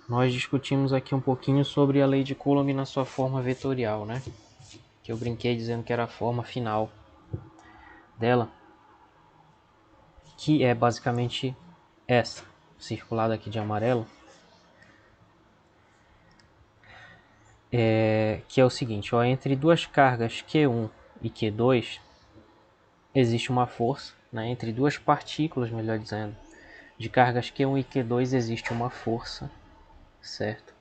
nós discutimos aqui um pouquinho sobre a lei de Coulomb na sua forma vetorial, né? Que eu brinquei dizendo que era a forma final dela, que é basicamente essa, circulada aqui de amarelo, que é o seguinte, ó, entre duas cargas Q1 e Q2 existe uma força, né? Entre duas partículas, melhor dizendo, de cargas Q1 e Q2 existe uma força, certo?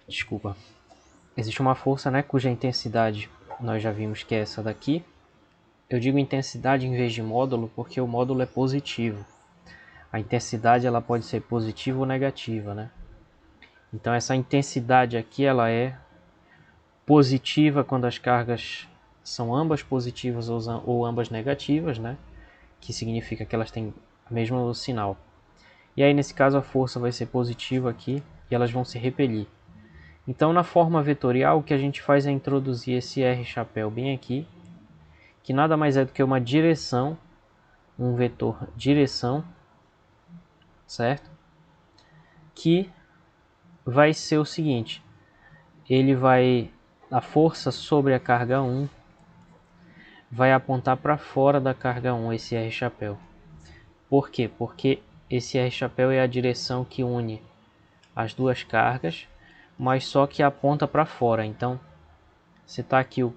Desculpa. Existe uma força, né, cuja intensidade nós já vimos que é essa daqui. Eu digo intensidade em vez de módulo porque o módulo é positivo. A intensidade ela pode ser positiva ou negativa, né? Então essa intensidade aqui ela é positiva quando as cargas são ambas positivas ou ambas negativas, né? Que significa que elas têm o mesmo sinal. E aí nesse caso a força vai ser positiva aqui e elas vão se repelir. Então na forma vetorial o que a gente faz é introduzir esse R chapéu bem aqui, que nada mais é do que uma direção, um vetor direção, certo? Que vai ser o seguinte, a força sobre a carga 1 vai apontar para fora da carga 1 esse R chapéu. Por quê? Porque esse R chapéu é a direção que une as duas cargas, mas só que aponta para fora. Então, se está aqui o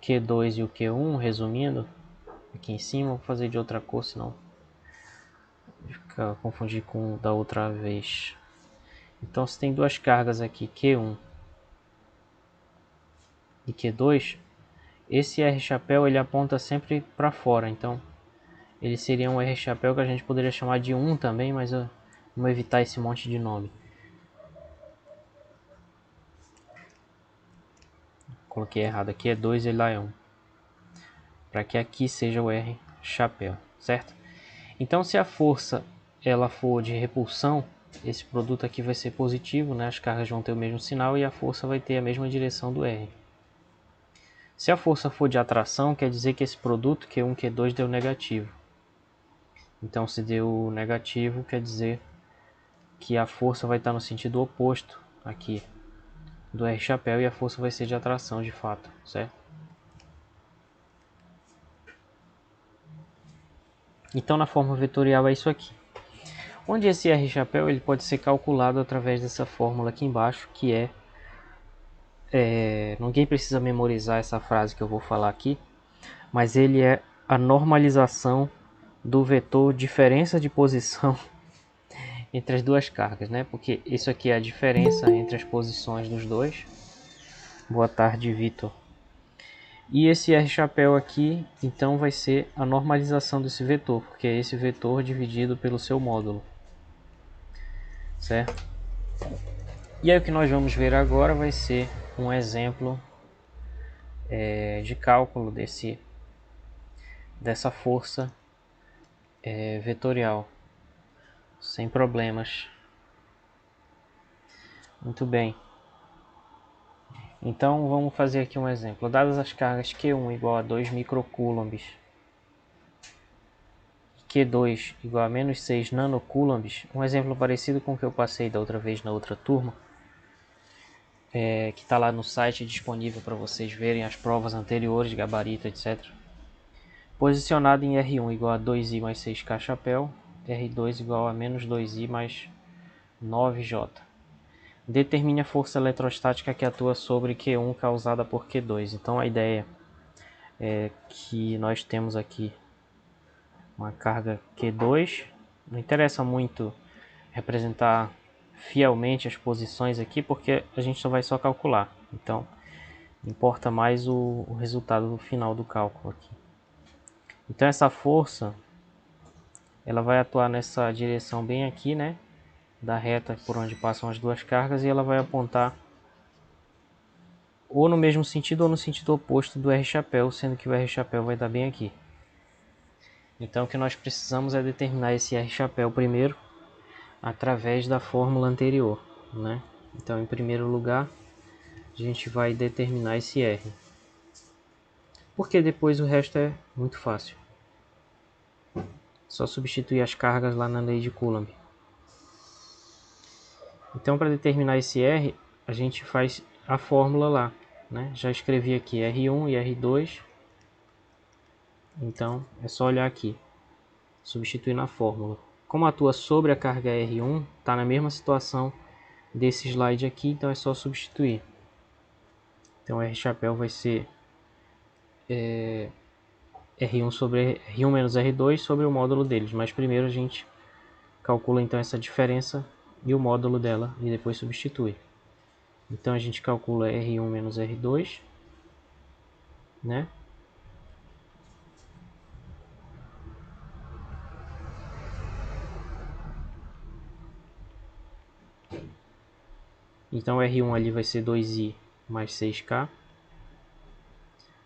Q2 e o Q1, resumindo, aqui em cima, vou fazer de outra cor, senão confundir com o da outra vez. Então, se tem duas cargas aqui, Q1 e Q2, esse R chapéu ele aponta sempre para fora. Então, ele seria um R chapéu que a gente poderia chamar de 1 também, mas vamos evitar esse monte de nome. Coloquei errado aqui, é 2 e lá é 1. Para que aqui seja o R chapéu, certo? Então, se a força ela for de repulsão, esse produto aqui vai ser positivo, né? As cargas vão ter o mesmo sinal e a força vai ter a mesma direção do R. Se a força for de atração, quer dizer que esse produto Q1, Q2 deu negativo. Então, se deu negativo, quer dizer que a força vai estar no sentido oposto aqui do R chapéu e a força vai ser de atração de fato, certo? Então, na forma vetorial é isso aqui. Onde esse R chapéu ele pode ser calculado através dessa fórmula aqui embaixo, que ninguém precisa memorizar essa frase que eu vou falar aqui, mas ele é a normalização do vetor diferença de posição entre as duas cargas, né? Porque isso aqui é a diferença entre as posições dos dois. Boa tarde, Vitor. E esse R chapéu aqui, então, vai ser a normalização desse vetor, porque é esse vetor dividido pelo seu módulo, certo? E aí o que nós vamos ver agora vai ser um exemplo de cálculo dessa força vetorial, sem problemas. Muito bem. Então vamos fazer aqui um exemplo. Dadas as cargas Q1 igual a 2 microcoulombs, Q2 igual a menos 6 nanocoulombs, um exemplo parecido com o que eu passei da outra vez na outra turma, que está lá no site disponível para vocês verem as provas anteriores, gabarito, etc. Posicionado em R1 igual a 2i mais 6k chapéu, R2 igual a menos 2i mais 9j. Determine a força eletrostática que atua sobre Q1 causada por Q2. Então a ideia é que nós temos aqui uma carga Q2. Não interessa muito representar fielmente as posições aqui, porque a gente vai só calcular. Então importa mais o resultado final do cálculo aqui. Então essa força ela vai atuar nessa direção bem aqui, né? Da reta por onde passam as duas cargas, e ela vai apontar ou no mesmo sentido ou no sentido oposto do R chapéu, sendo que o R chapéu vai dar bem aqui. Então o que nós precisamos é determinar esse R chapéu primeiro através da fórmula anterior, né? Então em primeiro lugar a gente vai determinar esse R, porque depois o resto é muito fácil. Só substituir as cargas lá na lei de Coulomb. Então, para determinar esse R, a gente faz a fórmula lá, né? Já escrevi aqui R1 e R2. Então, é só olhar aqui, substituir na fórmula. Como atua sobre a carga R1, está na mesma situação desse slide aqui, então é só substituir. Então, R chapéu vai ser R1 sobre R1 menos R2 sobre o módulo deles. Mas primeiro a gente calcula então essa diferença e o módulo dela e depois substitui. Então a gente calcula R1 menos R2, né? Então R1 ali vai ser 2i mais 6k,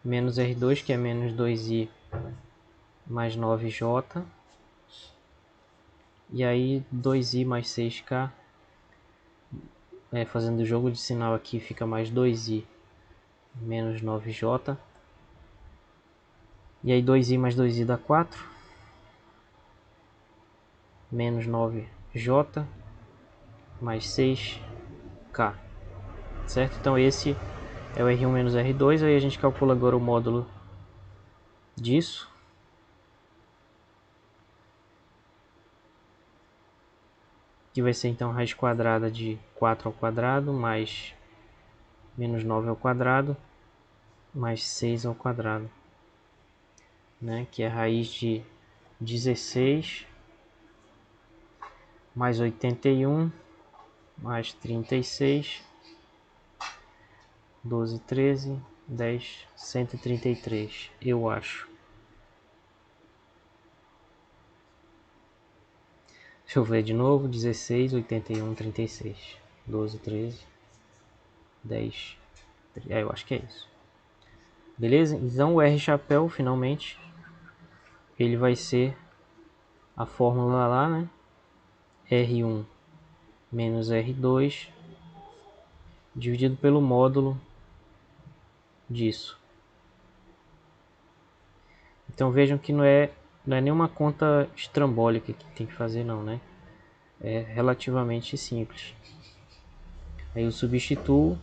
menos R2 que é menos 2i mais 9j, e aí 2i mais 6k, fazendo o jogo de sinal aqui fica mais 2i menos 9j, e aí 2i mais 2i dá 4, menos 9j mais 6k, certo? Então esse é o R1 menos R2, aí a gente calcula agora o módulo disso, que vai ser então raiz quadrada de 4 ao quadrado, mais menos 9 ao quadrado, mais 6 ao quadrado, né? Que é raiz de 16, mais 81, mais 36, 12, 13, 10, 133, eu acho. Deixa eu ver de novo, 16, 81, 36, 12, 13, 10, eu acho que é isso. Beleza? Então o R chapéu, finalmente, ele vai ser a fórmula lá, né? R1 menos R2 dividido pelo módulo disso. Então vejam que não é nenhuma conta estrambólica que tem que fazer não, né? É relativamente simples. Aí eu substituo,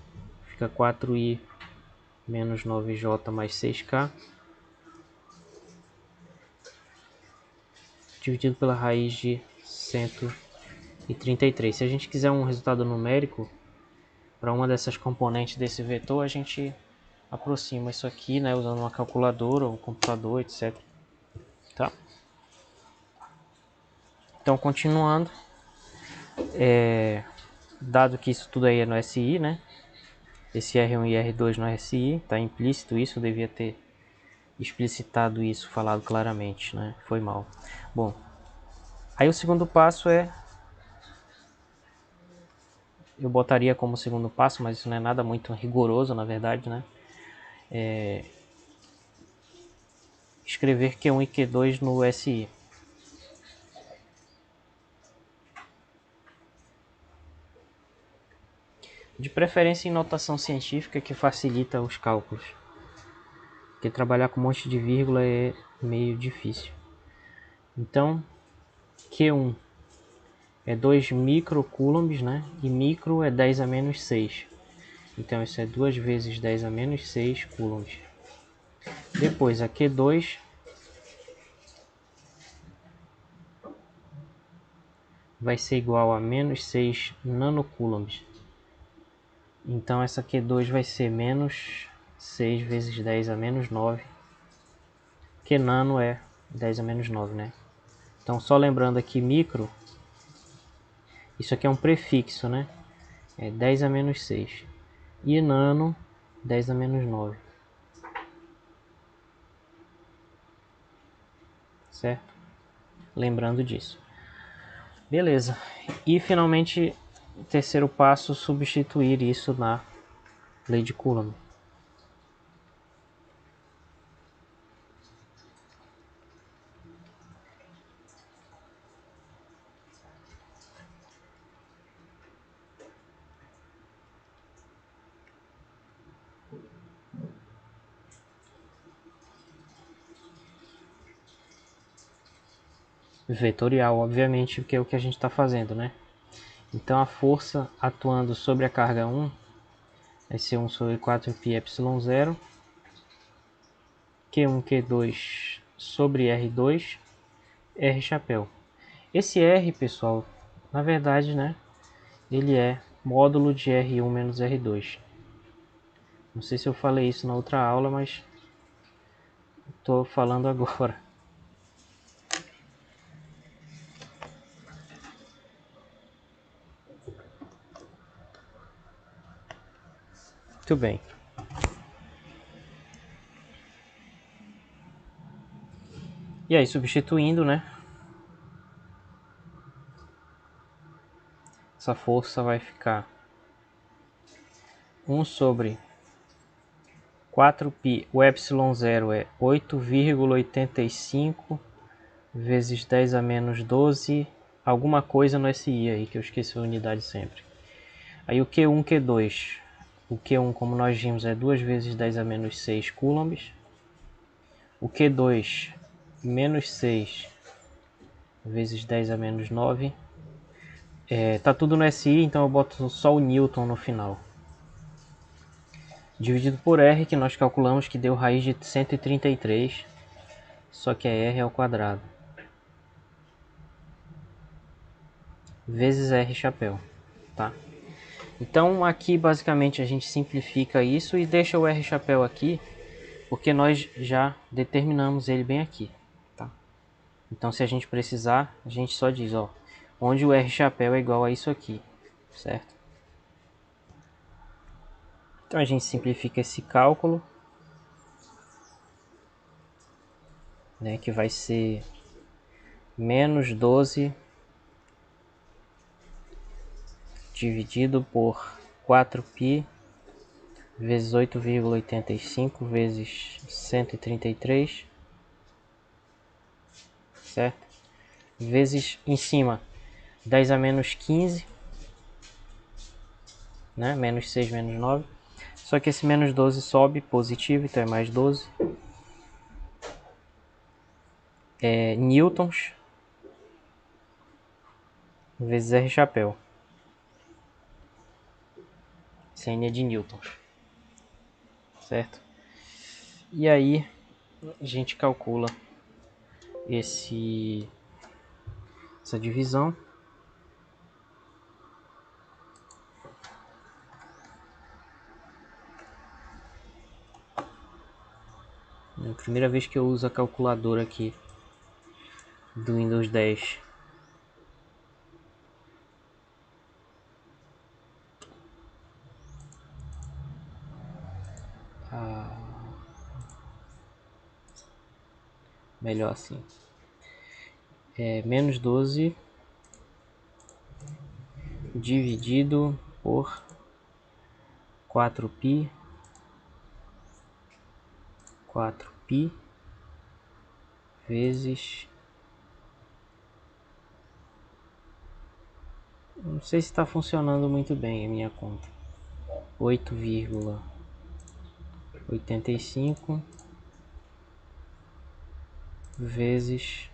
fica 4i menos 9j mais 6k dividido pela raiz de 133. Se a gente quiser um resultado numérico para uma dessas componentes desse vetor, a gente aproxima isso aqui, né, usando uma calculadora ou um computador, etc. Tá? Então, continuando, dado que isso tudo aí é no SI, né? Esse R1 e R2 no SI, está implícito isso, eu devia ter explicitado isso, falado claramente, né? Foi mal. Bom, aí o segundo passo eu botaria como segundo passo, mas isso não é nada muito rigoroso, na verdade, né? Escrever Q1 e Q2 no SI. De preferência em notação científica, que facilita os cálculos. Porque trabalhar com um monte de vírgula é meio difícil. Então, Q1 é 2 microcoulombs, né? E micro é 10 a menos 6. Então, isso é 2 vezes 10 a menos 6 coulombs. Depois, a Q2 vai ser igual a menos 6 nanocoulombs. Então, essa Q2 vai ser menos 6 vezes 10 a menos 9. Que nano é 10 a menos 9, né? Então, só lembrando aqui, micro, isso aqui é um prefixo, né? É 10 a menos 6. E nano, 10 a menos 9. Certo? Lembrando disso. Beleza. E finalmente, terceiro passo, substituir isso na lei de Coulomb. vetorial, obviamente, que é o que a gente está fazendo, né? Então a força atuando sobre a carga 1 vai ser 1 sobre 4πε0, Q1, Q2 sobre R2, R chapéu. Esse R, pessoal, na verdade, né, ele é módulo de R1 menos R2. Não sei se eu falei isso na outra aula, mas estou falando agora. Muito bem. E aí, substituindo, né? Essa força vai ficar 1 sobre 4π, o ε0 é 8,85 vezes 10 a menos 12, alguma coisa no SI aí, que eu esqueci a unidade sempre. Aí o Q1, Q2, o Q1, como nós vimos, é 2 vezes 10 a menos 6 coulombs. O Q2, menos 6 vezes 10 a menos 9. Tá tudo no SI, então eu boto só o Newton no final. Dividido por R, que nós calculamos que deu raiz de 133, só que é R ao quadrado. Vezes R chapéu, tá? Então aqui basicamente a gente simplifica isso e deixa o R chapéu aqui, porque nós já determinamos ele bem aqui, tá? Então se a gente precisar, a gente só diz, ó, onde o R chapéu é igual a isso aqui, certo? Então a gente simplifica esse cálculo, né, que vai ser menos 12 dividido por 4π vezes 8,85 vezes 133, certo? Vezes em cima 10 a menos 15, né? Menos 6 menos 9. Só que esse menos 12 sobe positivo, então é mais 12. Newtons vezes R chapéu. Cn é de newtons, certo? E aí a gente calcula essa divisão. É a primeira vez que eu uso a calculadora aqui do Windows 10. Melhor assim. Menos 12 dividido por 4π vezes, não sei se está funcionando muito bem a minha conta, 8,85 vezes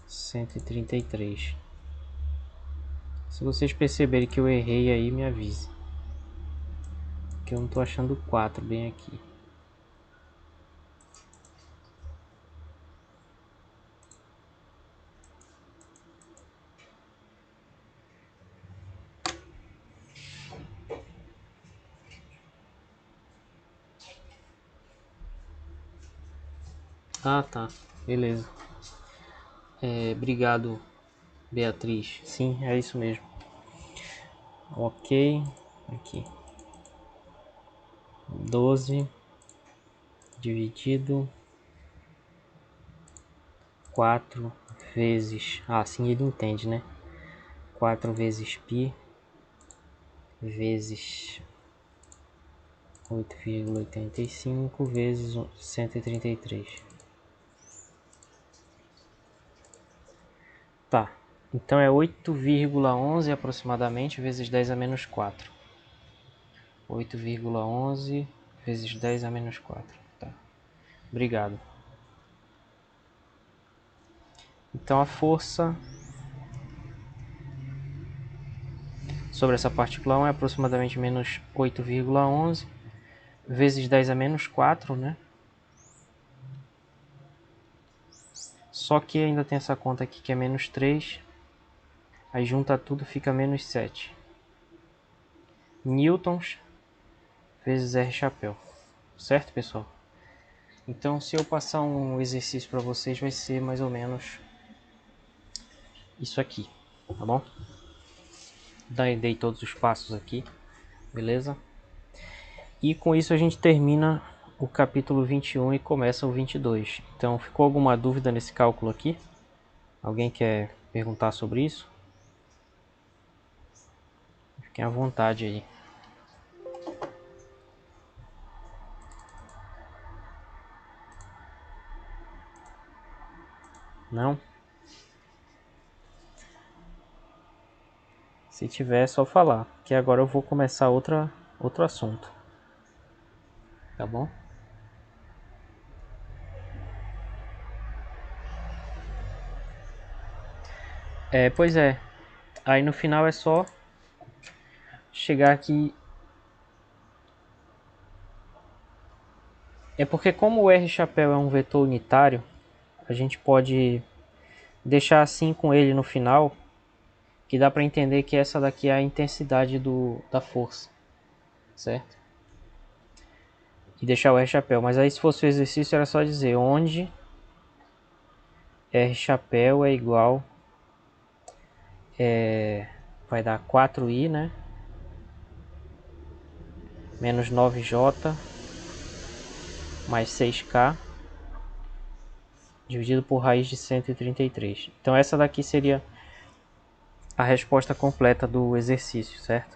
133. Se vocês perceberem que eu errei aí, me avise, que eu não estou achando 4 bem aqui. Ah, tá, beleza. Obrigado, Beatriz. Sim, é isso mesmo. Ok, aqui 12 dividido 4 vezes, assim ele entende, né? 4 vezes π vezes 8,85 vezes 133. Tá, então é 8,11 aproximadamente vezes 10 a menos 4. 8,11 vezes 10 a menos 4. Tá, obrigado. Então a força sobre essa partícula 1 é aproximadamente menos 8,11 vezes 10 a menos 4, né? Só que ainda tem essa conta aqui que é menos 3. Aí junta tudo, fica menos 7 newtons vezes R chapéu. Certo, pessoal? Então, se eu passar um exercício para vocês, vai ser mais ou menos isso aqui, tá bom? Dei todos os passos aqui, beleza? E com isso a gente termina o capítulo 21 e começa o 22. Então, ficou alguma dúvida nesse cálculo aqui? Alguém quer perguntar sobre isso? Fiquem à vontade aí. Não? Se tiver, é só falar, que agora eu vou começar outro assunto. Tá bom? Pois é. Aí no final é só chegar aqui. É porque como o R chapéu é um vetor unitário, a gente pode deixar assim com ele no final, que dá para entender que essa daqui é a intensidade da força, certo? E deixar o R chapéu. Mas aí se fosse o exercício era só dizer onde R chapéu é igual, vai dar 4i, né? Menos 9j mais 6k dividido por raiz de 133. Então essa daqui seria a resposta completa do exercício, certo?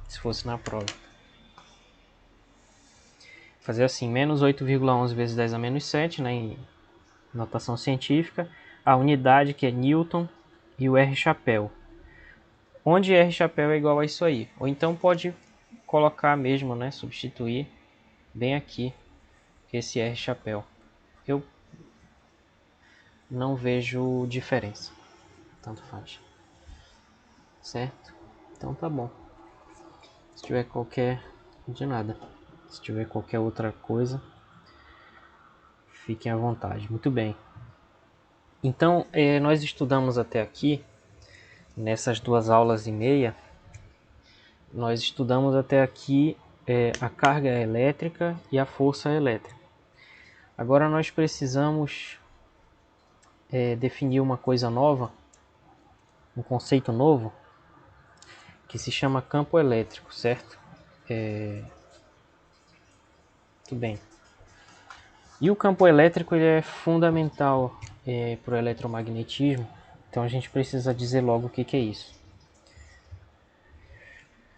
Se fosse na prova. Fazer assim, menos 8,11 vezes 10 a menos 7, né, em notação científica. A unidade que é Newton e o R chapéu. Onde R chapéu é igual a isso aí. Ou então pode colocar mesmo, né, substituir bem aqui esse R chapéu. Eu não vejo diferença. Tanto faz. Certo? Então tá bom. Se tiver qualquer... de nada. Se tiver qualquer outra coisa, fiquem à vontade. Muito bem. Então, nós estudamos até aqui, nessas 2 aulas e meia, nós estudamos até aqui a carga elétrica e a força elétrica. Agora nós precisamos definir uma coisa nova, um conceito novo, que se chama campo elétrico, certo? Muito bem. E o campo elétrico ele é fundamental para o eletromagnetismo, então a gente precisa dizer logo o que é isso.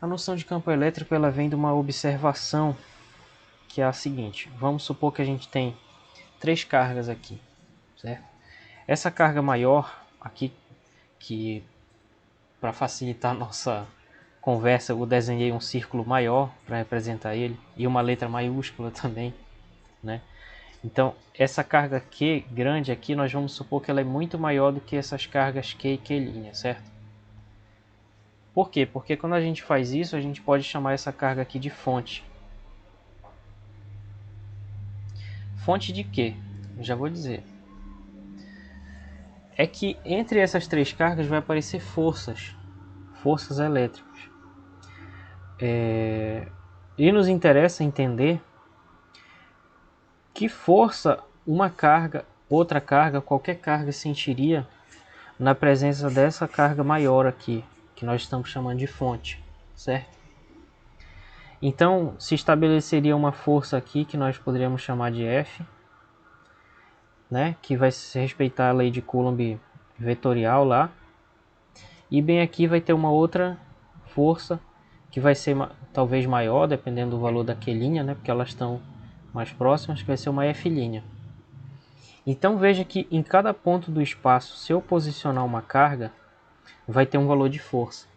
A noção de campo elétrico ela vem de uma observação que é a seguinte. Vamos supor que a gente tem 3 cargas aqui, certo? Essa carga maior aqui, que para facilitar a nossa conversa eu desenhei um círculo maior para representar ele e uma letra maiúscula também, né? Então essa carga Q grande aqui nós vamos supor que ela é muito maior do que essas cargas Q e Q', certo? Por quê? Porque quando a gente faz isso a gente pode chamar essa carga aqui de fonte. Fonte de quê? Eu já vou dizer. É que entre essas 3 cargas vai aparecer forças elétricas. E nos interessa entender que força uma carga, outra carga, qualquer carga sentiria na presença dessa carga maior aqui, que nós estamos chamando de fonte, certo? Então se estabeleceria uma força aqui que nós poderíamos chamar de F, né? Que vai se respeitar a lei de Coulomb vetorial lá. E bem aqui vai ter uma outra força que vai ser talvez maior, dependendo do valor da Q', né? Porque elas estão mais próximas, que vai ser uma F'. Então veja que em cada ponto do espaço, se eu posicionar uma carga, vai ter um valor de força.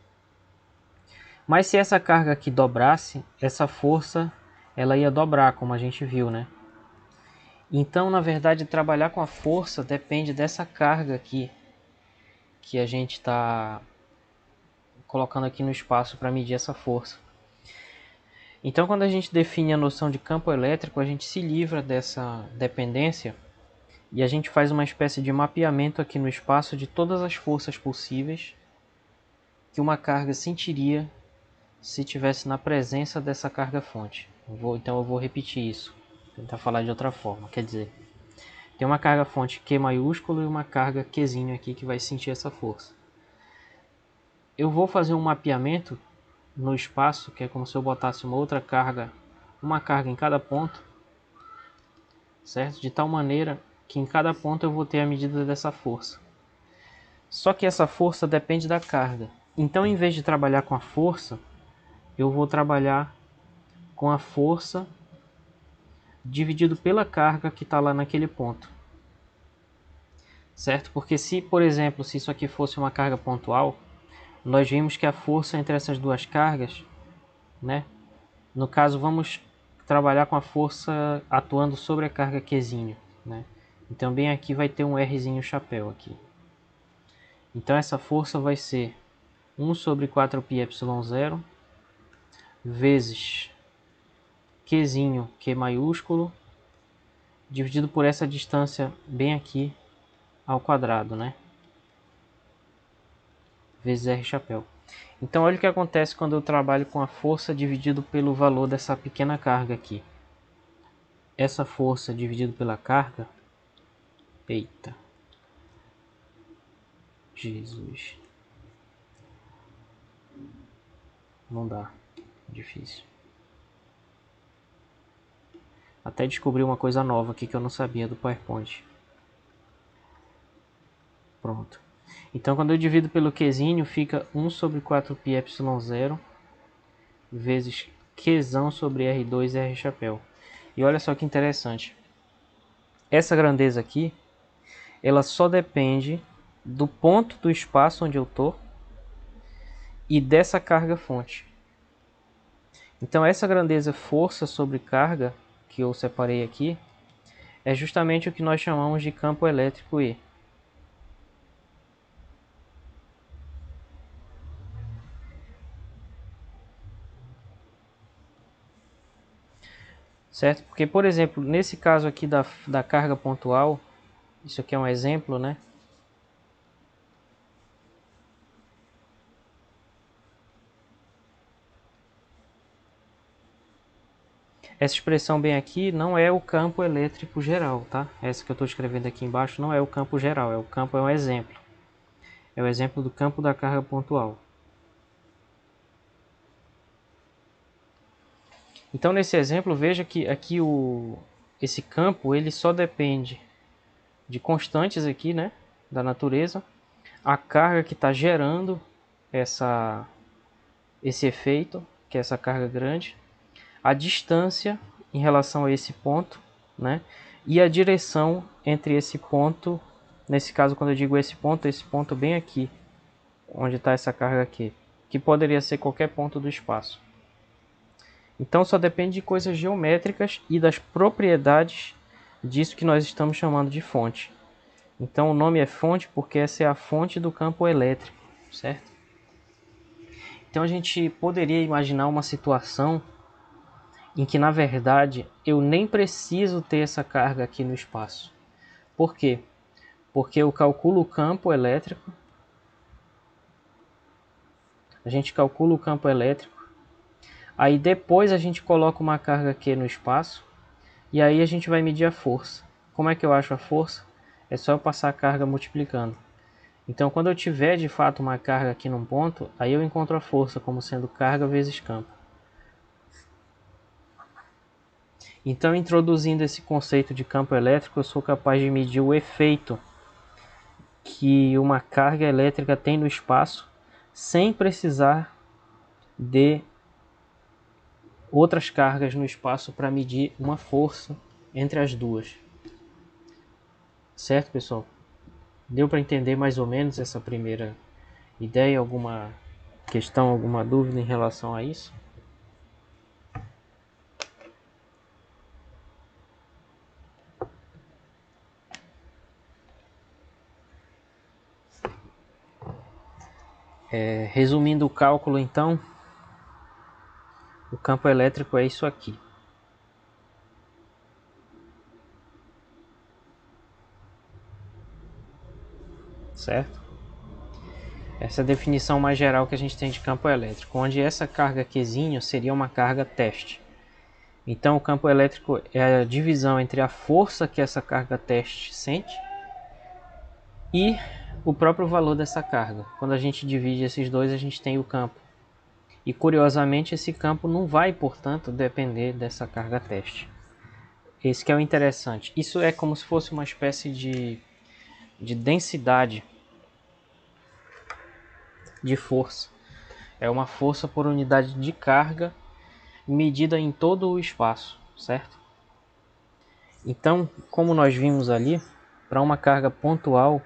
Mas se essa carga aqui dobrasse, essa força ela ia dobrar, como a gente viu, né? Então, na verdade, trabalhar com a força depende dessa carga aqui que a gente está colocando aqui no espaço para medir essa força. Então, quando a gente define a noção de campo elétrico, a gente se livra dessa dependência e a gente faz uma espécie de mapeamento aqui no espaço de todas as forças possíveis que uma carga sentiria se tivesse na presença dessa carga fonte. Então eu vou repetir isso, tentar falar de outra forma. Quer dizer, tem uma carga fonte Q maiúsculo e uma carga Qzinho aqui que vai sentir essa força. Eu vou fazer um mapeamento no espaço, que é como se eu botasse uma outra carga, uma carga em cada ponto, certo? De tal maneira que em cada ponto eu vou ter a medida dessa força. Só que essa força depende da carga. Então, em vez de trabalhar com a força, eu vou trabalhar com a força dividido pela carga que está lá naquele ponto. Certo? Porque se, por exemplo, se isso aqui fosse uma carga pontual, nós vimos que a força entre essas duas cargas, né? No caso, vamos trabalhar com a força atuando sobre a carga Qzinho, né? Então, bem aqui vai ter um Rzinho chapéu aqui. Então, essa força vai ser 1 sobre 4πε0 vezes Qzinho, Q maiúsculo, dividido por essa distância bem aqui ao quadrado, né? Vezes R chapéu. Então, olha o que acontece quando eu trabalho com a força dividido pelo valor dessa pequena carga aqui. Essa força dividido pela carga... Eita. Jesus. Não dá. Difícil. Até descobri uma coisa nova aqui que eu não sabia do PowerPoint. Pronto. Então, quando eu divido pelo Qzinho, fica 1 sobre 4πε0 vezes Qzão sobre R2 R chapéu. E olha só que interessante. Essa grandeza aqui, ela só depende do ponto do espaço onde eu estou e dessa carga fonte. Então, essa grandeza força sobre carga, que eu separei aqui, é justamente o que nós chamamos de campo elétrico E. Certo? Porque, por exemplo, nesse caso aqui da carga pontual, isso aqui é um exemplo, né? Essa expressão bem aqui não é o campo elétrico geral, tá? Essa que eu estou escrevendo aqui embaixo não é o campo geral, é um exemplo. É o exemplo do campo da carga pontual. Então, nesse exemplo, veja que aqui esse campo ele só depende de constantes aqui, né, da natureza, a carga que está gerando esse efeito, que é essa carga grande, a distância em relação a esse ponto, né, e a direção entre esse ponto, nesse caso quando eu digo esse ponto bem aqui, onde está essa carga aqui, que poderia ser qualquer ponto do espaço. Então só depende de coisas geométricas e das propriedades disso que nós estamos chamando de fonte. Então o nome é fonte porque essa é a fonte do campo elétrico, certo? Então a gente poderia imaginar uma situação em que na verdade eu nem preciso ter essa carga aqui no espaço. Por quê? Porque eu calculo o campo elétrico, aí depois a gente coloca uma carga aqui no espaço e aí a gente vai medir a força. Como é que eu acho a força? É só eu passar a carga multiplicando. Então, quando eu tiver de fato uma carga aqui num ponto, aí eu encontro a força como sendo carga vezes campo. Então, introduzindo esse conceito de campo elétrico, eu sou capaz de medir o efeito que uma carga elétrica tem no espaço, sem precisar de outras cargas no espaço para medir uma força entre as duas. Certo, pessoal? Deu para entender mais ou menos essa primeira ideia? Alguma questão, alguma dúvida em relação a isso? Resumindo o cálculo, então, o campo elétrico é isso aqui. Certo? Essa é a definição mais geral que a gente tem de campo elétrico, onde essa carga Qzinho seria uma carga teste. Então o campo elétrico é a divisão entre a força que essa carga teste sente e o próprio valor dessa carga. Quando a gente divide esses dois, a gente tem o campo. E curiosamente esse campo não vai, portanto, depender dessa carga teste. Esse que é o interessante. Isso é como se fosse uma espécie de densidade de força. É uma força por unidade de carga medida em todo o espaço, certo? Então, como nós vimos ali, para uma carga pontual,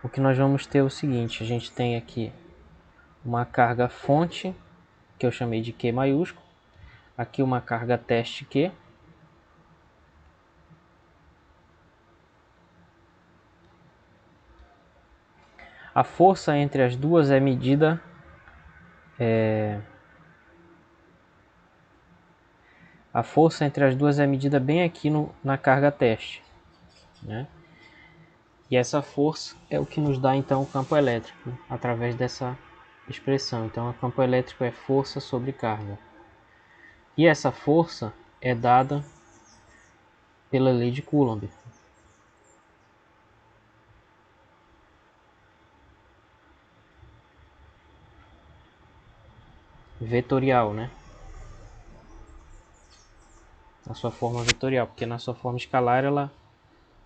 o que nós vamos ter é o seguinte: a gente tem aqui uma carga fonte, que eu chamei de Q maiúsculo, aqui uma carga teste Q, a força entre as duas é medida bem aqui na carga teste, né? E essa força é o que nos dá então o campo elétrico, através dessa expressão. Então o campo elétrico é força sobre carga. E essa força é dada pela lei de Coulomb. Vetorial, né? Na sua forma vetorial, porque na sua forma escalar ela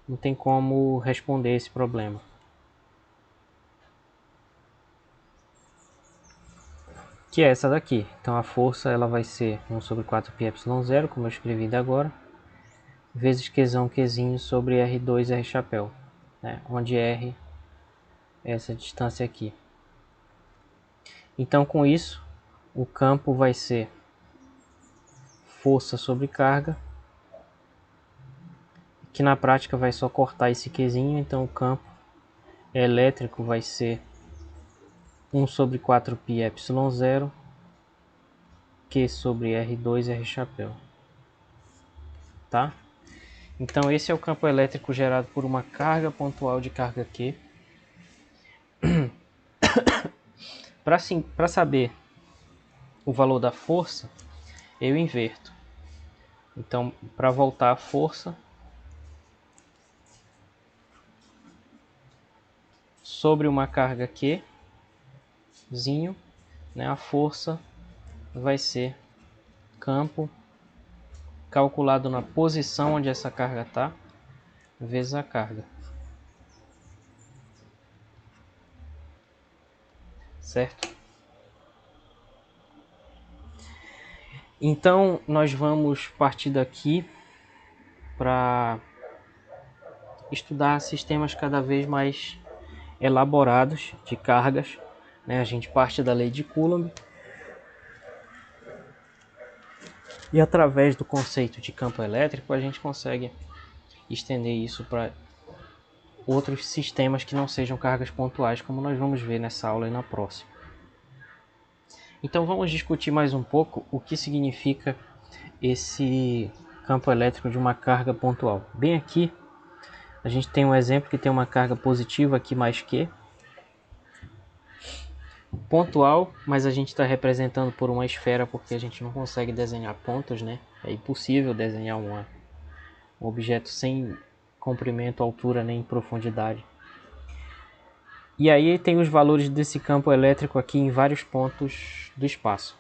não tem como responder esse problema. Que é essa daqui. Então a força ela vai ser 1 sobre 4πε0, como eu escrevi ainda agora, vezes Qzão Qzinho sobre R2 R chapéu, né? Onde R é essa distância aqui. Então com isso, o campo vai ser força sobre carga, que na prática vai só cortar esse Qzinho, então o campo elétrico vai ser 1 sobre 4πε0 Q sobre R2 R chapéu, tá? Então esse é o campo elétrico gerado por uma carga pontual de carga Q. Para saber o valor da força, eu inverto. Então, para voltar a força sobre uma carga Q, né, a força vai ser campo calculado na posição onde essa carga está, vezes a carga. Certo? Então, nós vamos partir daqui para estudar sistemas cada vez mais elaborados de cargas, né? A gente parte da lei de Coulomb e através do conceito de campo elétrico a gente consegue estender isso para outros sistemas que não sejam cargas pontuais, como nós vamos ver nessa aula e na próxima. Então vamos discutir mais um pouco o que significa esse campo elétrico de uma carga pontual. Bem aqui a gente tem um exemplo que tem uma carga positiva aqui mais Q, pontual, mas a gente está representando por uma esfera porque a gente não consegue desenhar pontos, né? É impossível desenhar um objeto sem comprimento, altura nem profundidade. E aí tem os valores desse campo elétrico aqui em vários pontos do espaço,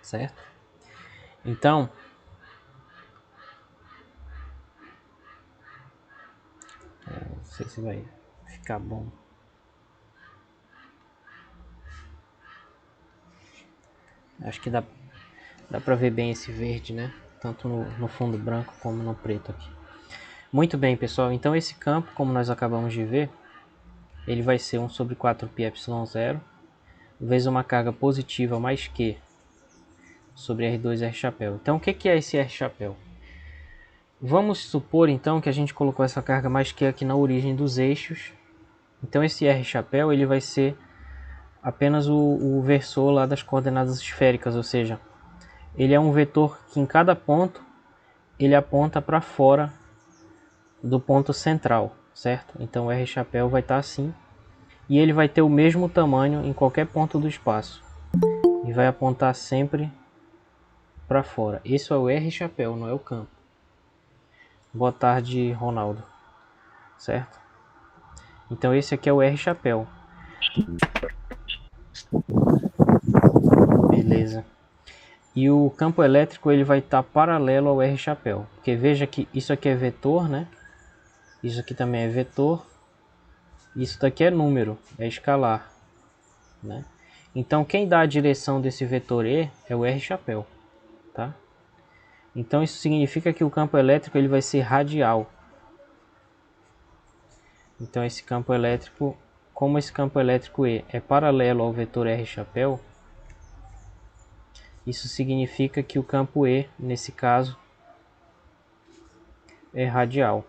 certo? Então, não sei se vai ficar bom. Acho que dá para ver bem esse verde, né? Tanto no fundo branco como no preto aqui. Muito bem, pessoal. Então esse campo, como nós acabamos de ver, ele vai ser 1 sobre 4πε0 vezes uma carga positiva mais Q sobre R2 R chapéu. Então o que é esse R chapéu? Vamos supor então que a gente colocou essa carga mais Q aqui na origem dos eixos Então esse R chapéu ele vai ser apenas o versor lá das coordenadas esféricas, ou seja, ele é um vetor que em cada ponto ele aponta para fora do ponto central, certo? Então o R chapéu vai estar assim, e ele vai ter o mesmo tamanho em qualquer ponto do espaço e vai apontar sempre para fora. Isso é o R chapéu, não é o campo. Boa tarde, Ronaldo, certo? Então esse aqui é o R chapéu. Beleza. E o campo elétrico ele vai estar paralelo ao R chapéu, porque veja que isso aqui é vetor, né? Isso aqui também é vetor. Isso daqui é número, é escalar, né? Então quem dá a direção desse vetor E é o R chapéu, tá? Então isso significa que o campo elétrico ele vai ser radial. Então esse campo elétrico, como esse campo elétrico E é paralelo ao vetor R chapéu, isso significa que o campo E, nesse caso, é radial.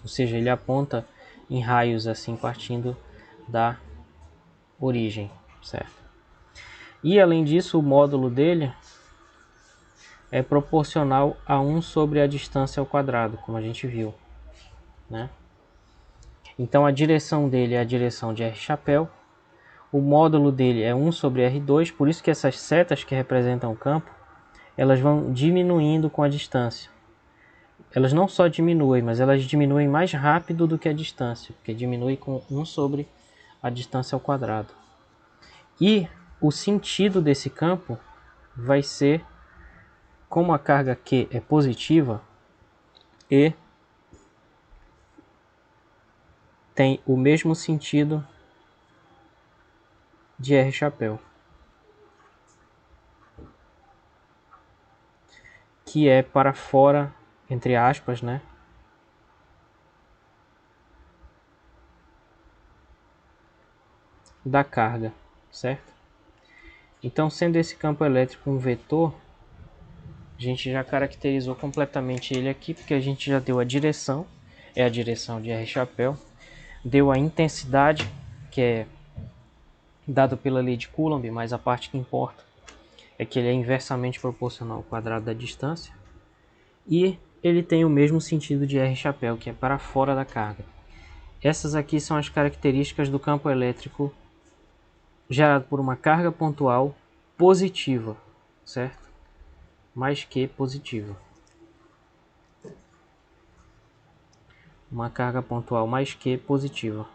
Ou seja, ele aponta em raios assim partindo da origem, certo? E além disso, o módulo dele é proporcional a 1 sobre a distância ao quadrado, como a gente viu, né? Então a direção dele é a direção de R chapéu, o módulo dele é 1 sobre R2, por isso que essas setas que representam o campo, elas vão diminuindo com a distância. Elas não só diminuem, mas elas diminuem mais rápido do que a distância, porque diminui com 1 sobre a distância ao quadrado. E o sentido desse campo vai ser, como a carga Q é positiva, E tem o mesmo sentido de R chapéu, que é para fora, entre aspas, né, da carga, certo? Então, sendo esse campo elétrico um vetor, a gente já caracterizou completamente ele aqui, porque a gente já deu a direção, é a direção de R chapéu, deu a intensidade, que é dado pela lei de Coulomb, mas a parte que importa é que ele é inversamente proporcional ao quadrado da distância, e ele tem o mesmo sentido de R chapéu, que é para fora da carga. Essas aqui são as características do campo elétrico gerado por uma carga pontual positiva, certo? Mais que positiva. Uma carga pontual mais que positiva.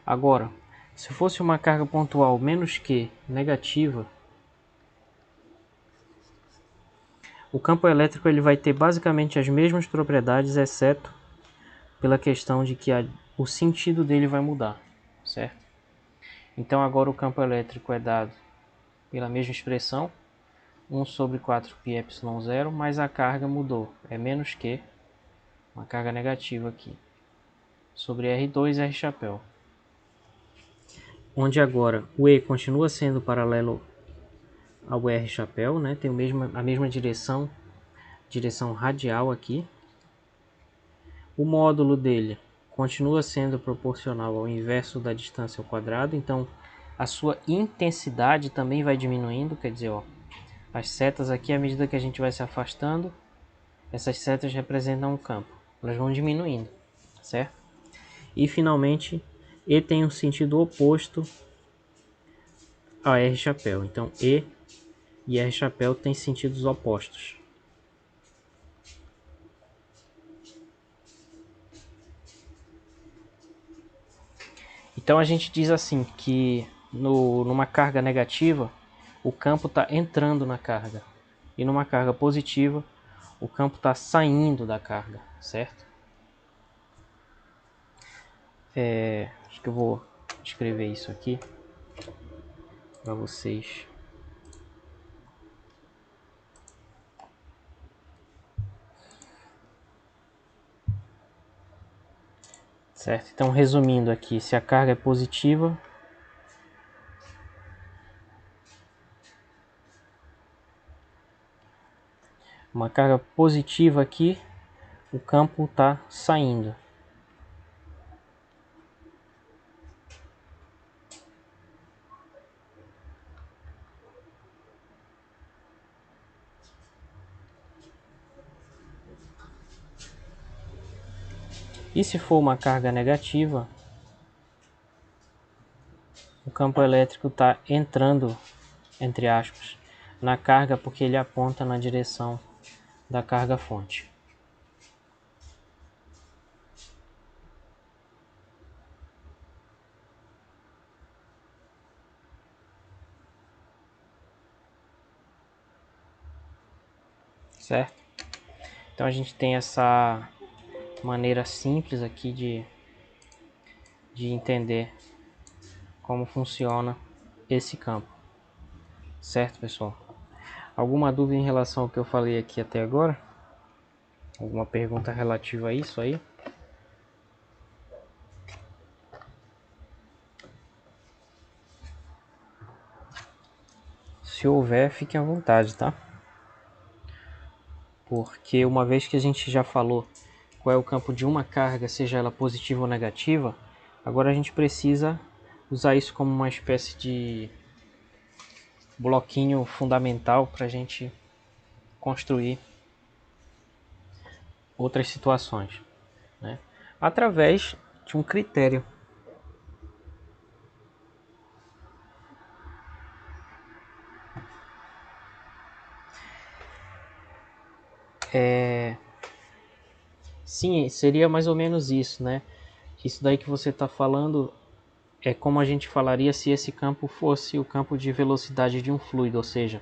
Agora, se fosse uma carga pontual menos que negativa, o campo elétrico ele vai ter basicamente as mesmas propriedades, exceto pela questão de que o sentido dele vai mudar, certo? Então agora o campo elétrico é dado pela mesma expressão, 1 sobre 4πε0, mas a carga mudou, é menos que, uma carga negativa aqui, sobre R2 e R chapéu. Onde agora o E continua sendo paralelo ao R chapéu, né? Tem a mesma direção radial aqui. O módulo dele continua sendo proporcional ao inverso da distância ao quadrado, então a sua intensidade também vai diminuindo, quer dizer, ó, as setas aqui, à medida que a gente vai se afastando, essas setas representam um campo, elas vão diminuindo, certo? E finalmente, E tem um sentido oposto a R chapéu, então E e R chapéu têm sentidos opostos. Então a gente diz assim que numa carga negativa, o campo está entrando na carga, e numa carga positiva, o campo está saindo da carga, certo? Acho que eu vou escrever isso aqui para vocês. Certo? Então, resumindo aqui, se a carga é positiva, uma carga positiva aqui, o campo está saindo. E se for uma carga negativa, o campo elétrico está entrando, entre aspas, na carga porque ele aponta na direção da carga fonte. Certo? Então a gente tem essa maneira simples aqui de entender como funciona esse campo. Certo, pessoal? Alguma dúvida em relação ao que eu falei aqui até agora? Alguma pergunta relativa a isso aí? Se houver, fique à vontade, tá? Porque uma vez que a gente já falou qual é o campo de uma carga, seja ela positiva ou negativa, agora a gente precisa usar isso como uma espécie de bloquinho fundamental para a gente construir outras situações, né? Através de um critério. Sim, seria mais ou menos isso, né? Isso daí que você está falando é como a gente falaria se esse campo fosse o campo de velocidade de um fluido, ou seja,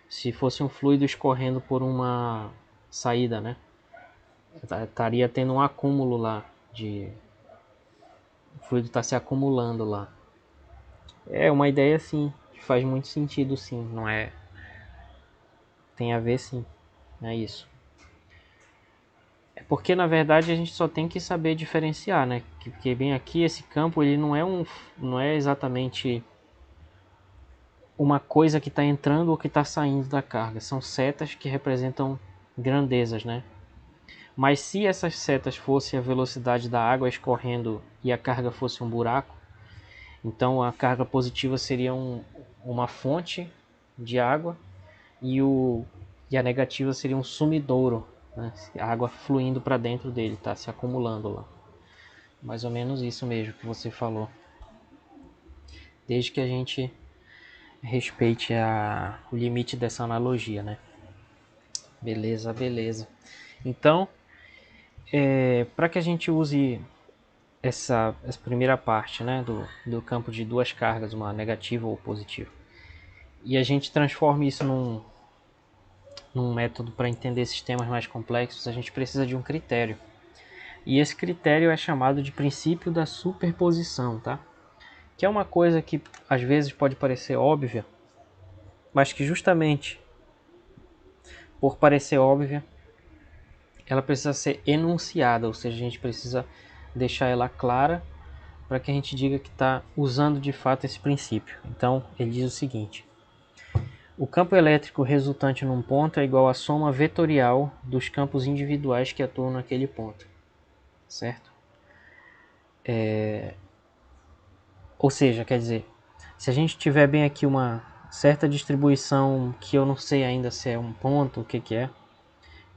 se fosse um fluido escorrendo por uma saída, né? Estaria tendo um acúmulo lá, o fluido está se acumulando lá. É uma ideia sim, faz muito sentido sim, não é? Tem a ver sim, é isso. É porque na verdade a gente só tem que saber diferenciar, né? Porque bem aqui esse campo ele não é exatamente uma coisa que está entrando ou que está saindo da carga. São setas que representam grandezas, né? Mas se essas setas fossem a velocidade da água escorrendo e a carga fosse um buraco, então a carga positiva seria uma fonte de água e a negativa seria um sumidouro, né? A água fluindo para dentro dele, tá se acumulando lá. Mais ou menos isso mesmo que você falou. Desde que a gente respeite o limite dessa analogia, né? Beleza, beleza. Então, para que a gente use essa primeira parte, né, do campo de duas cargas, uma negativa ou positiva, e a gente transforme isso num método para entender sistemas mais complexos, a gente precisa de um critério. E esse critério é chamado de princípio da superposição, tá? Que é uma coisa que às vezes pode parecer óbvia, mas que justamente por parecer óbvia, ela precisa ser enunciada, ou seja, a gente precisa deixar ela clara para que a gente diga que está usando de fato esse princípio. Então, ele diz o seguinte: o campo elétrico resultante num ponto é igual à soma vetorial dos campos individuais que atuam naquele ponto, certo? Ou seja, quer dizer, se a gente tiver bem aqui uma certa distribuição que eu não sei ainda se é um ponto, o que é,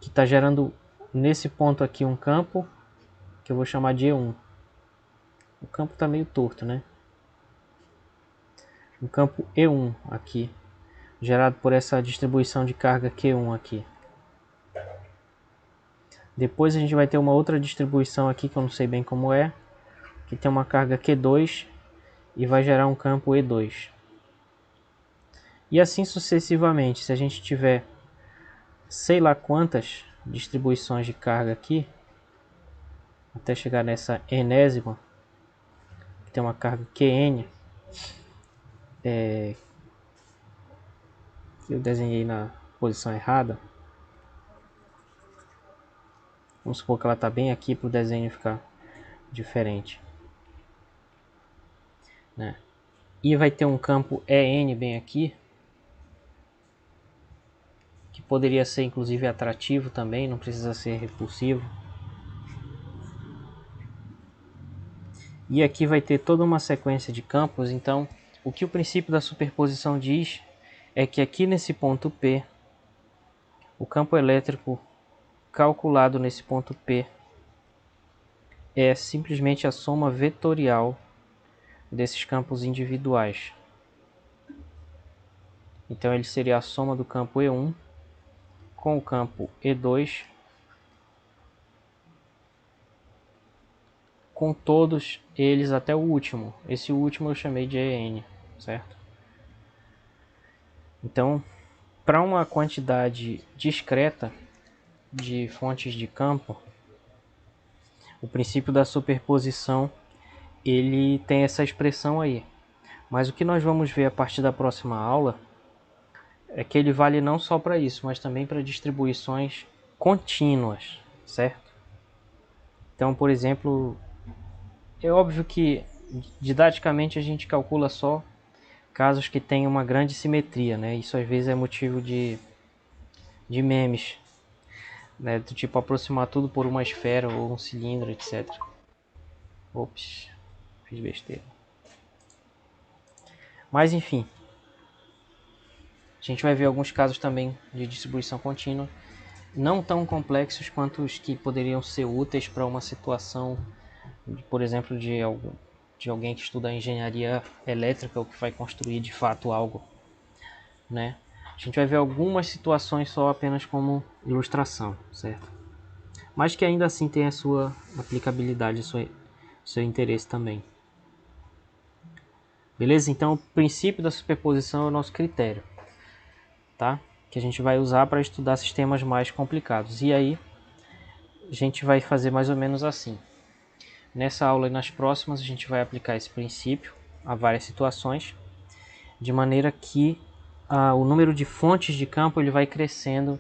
que está gerando nesse ponto aqui um campo que eu vou chamar de E1. O campo está meio torto, né? Um campo E1 aqui, gerado por essa distribuição de carga Q1 aqui. Depois a gente vai ter uma outra distribuição aqui que eu não sei bem como é, que tem uma carga Q2 e vai gerar um campo E2. E assim sucessivamente, se a gente tiver sei lá quantas distribuições de carga aqui, até chegar nessa enésima, que tem uma carga Qn, que eu desenhei na posição errada. Vamos supor que ela está bem aqui para o desenho ficar diferente, né? E vai ter um campo EN bem aqui, que poderia ser inclusive atrativo também, não precisa ser repulsivo. E aqui vai ter toda uma sequência de campos, então o que o princípio da superposição diz é que aqui nesse ponto P, o campo elétrico calculado nesse ponto P é simplesmente a soma vetorial desses campos individuais. Então ele seria a soma do campo E1 com o campo E2 com todos eles até o último. Esse último eu chamei de EN, certo? Então, para uma quantidade discreta de fontes de campo, o princípio da superposição ele tem essa expressão aí. Mas o que nós vamos ver a partir da próxima aula é que ele vale não só para isso, mas também para distribuições contínuas, certo? Então, por exemplo, é óbvio que didaticamente a gente calcula só casos que têm uma grande simetria, né? Isso às vezes é motivo de memes, né? Do tipo aproximar tudo por uma esfera ou um cilindro, etc. Ops, fiz besteira. Mas enfim, a gente vai ver alguns casos também de distribuição contínua, não tão complexos quanto os que poderiam ser úteis para uma situação, por exemplo, de alguém que estuda engenharia elétrica ou que vai construir de fato algo, né? A gente vai ver algumas situações só apenas como ilustração, certo? Mas que ainda assim tem a sua aplicabilidade, seu interesse também. Beleza? Então o princípio da superposição é o nosso critério, tá? Que a gente vai usar para estudar sistemas mais complicados. E aí a gente vai fazer mais ou menos assim. Nessa aula e nas próximas a gente vai aplicar esse princípio a várias situações, de maneira que o número de fontes de campo ele vai crescendo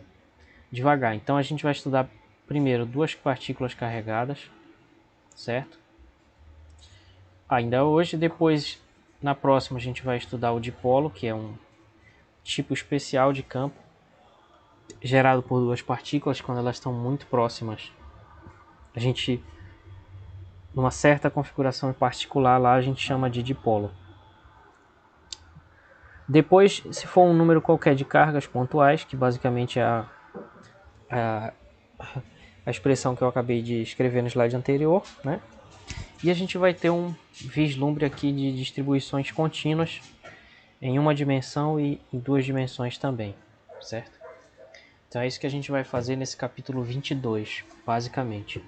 devagar. Então a gente vai estudar primeiro duas partículas carregadas, certo? Ainda hoje, depois na próxima a gente vai estudar o dipolo, que é um tipo especial de campo gerado por duas partículas quando elas estão muito próximas. A gente, numa certa configuração particular lá, a gente chama de dipolo. Depois, se for um número qualquer de cargas pontuais, que basicamente é a expressão que eu acabei de escrever no slide anterior, né? E a gente vai ter um vislumbre aqui de distribuições contínuas em uma dimensão e em duas dimensões também, certo? Então é isso que a gente vai fazer nesse capítulo 22, basicamente.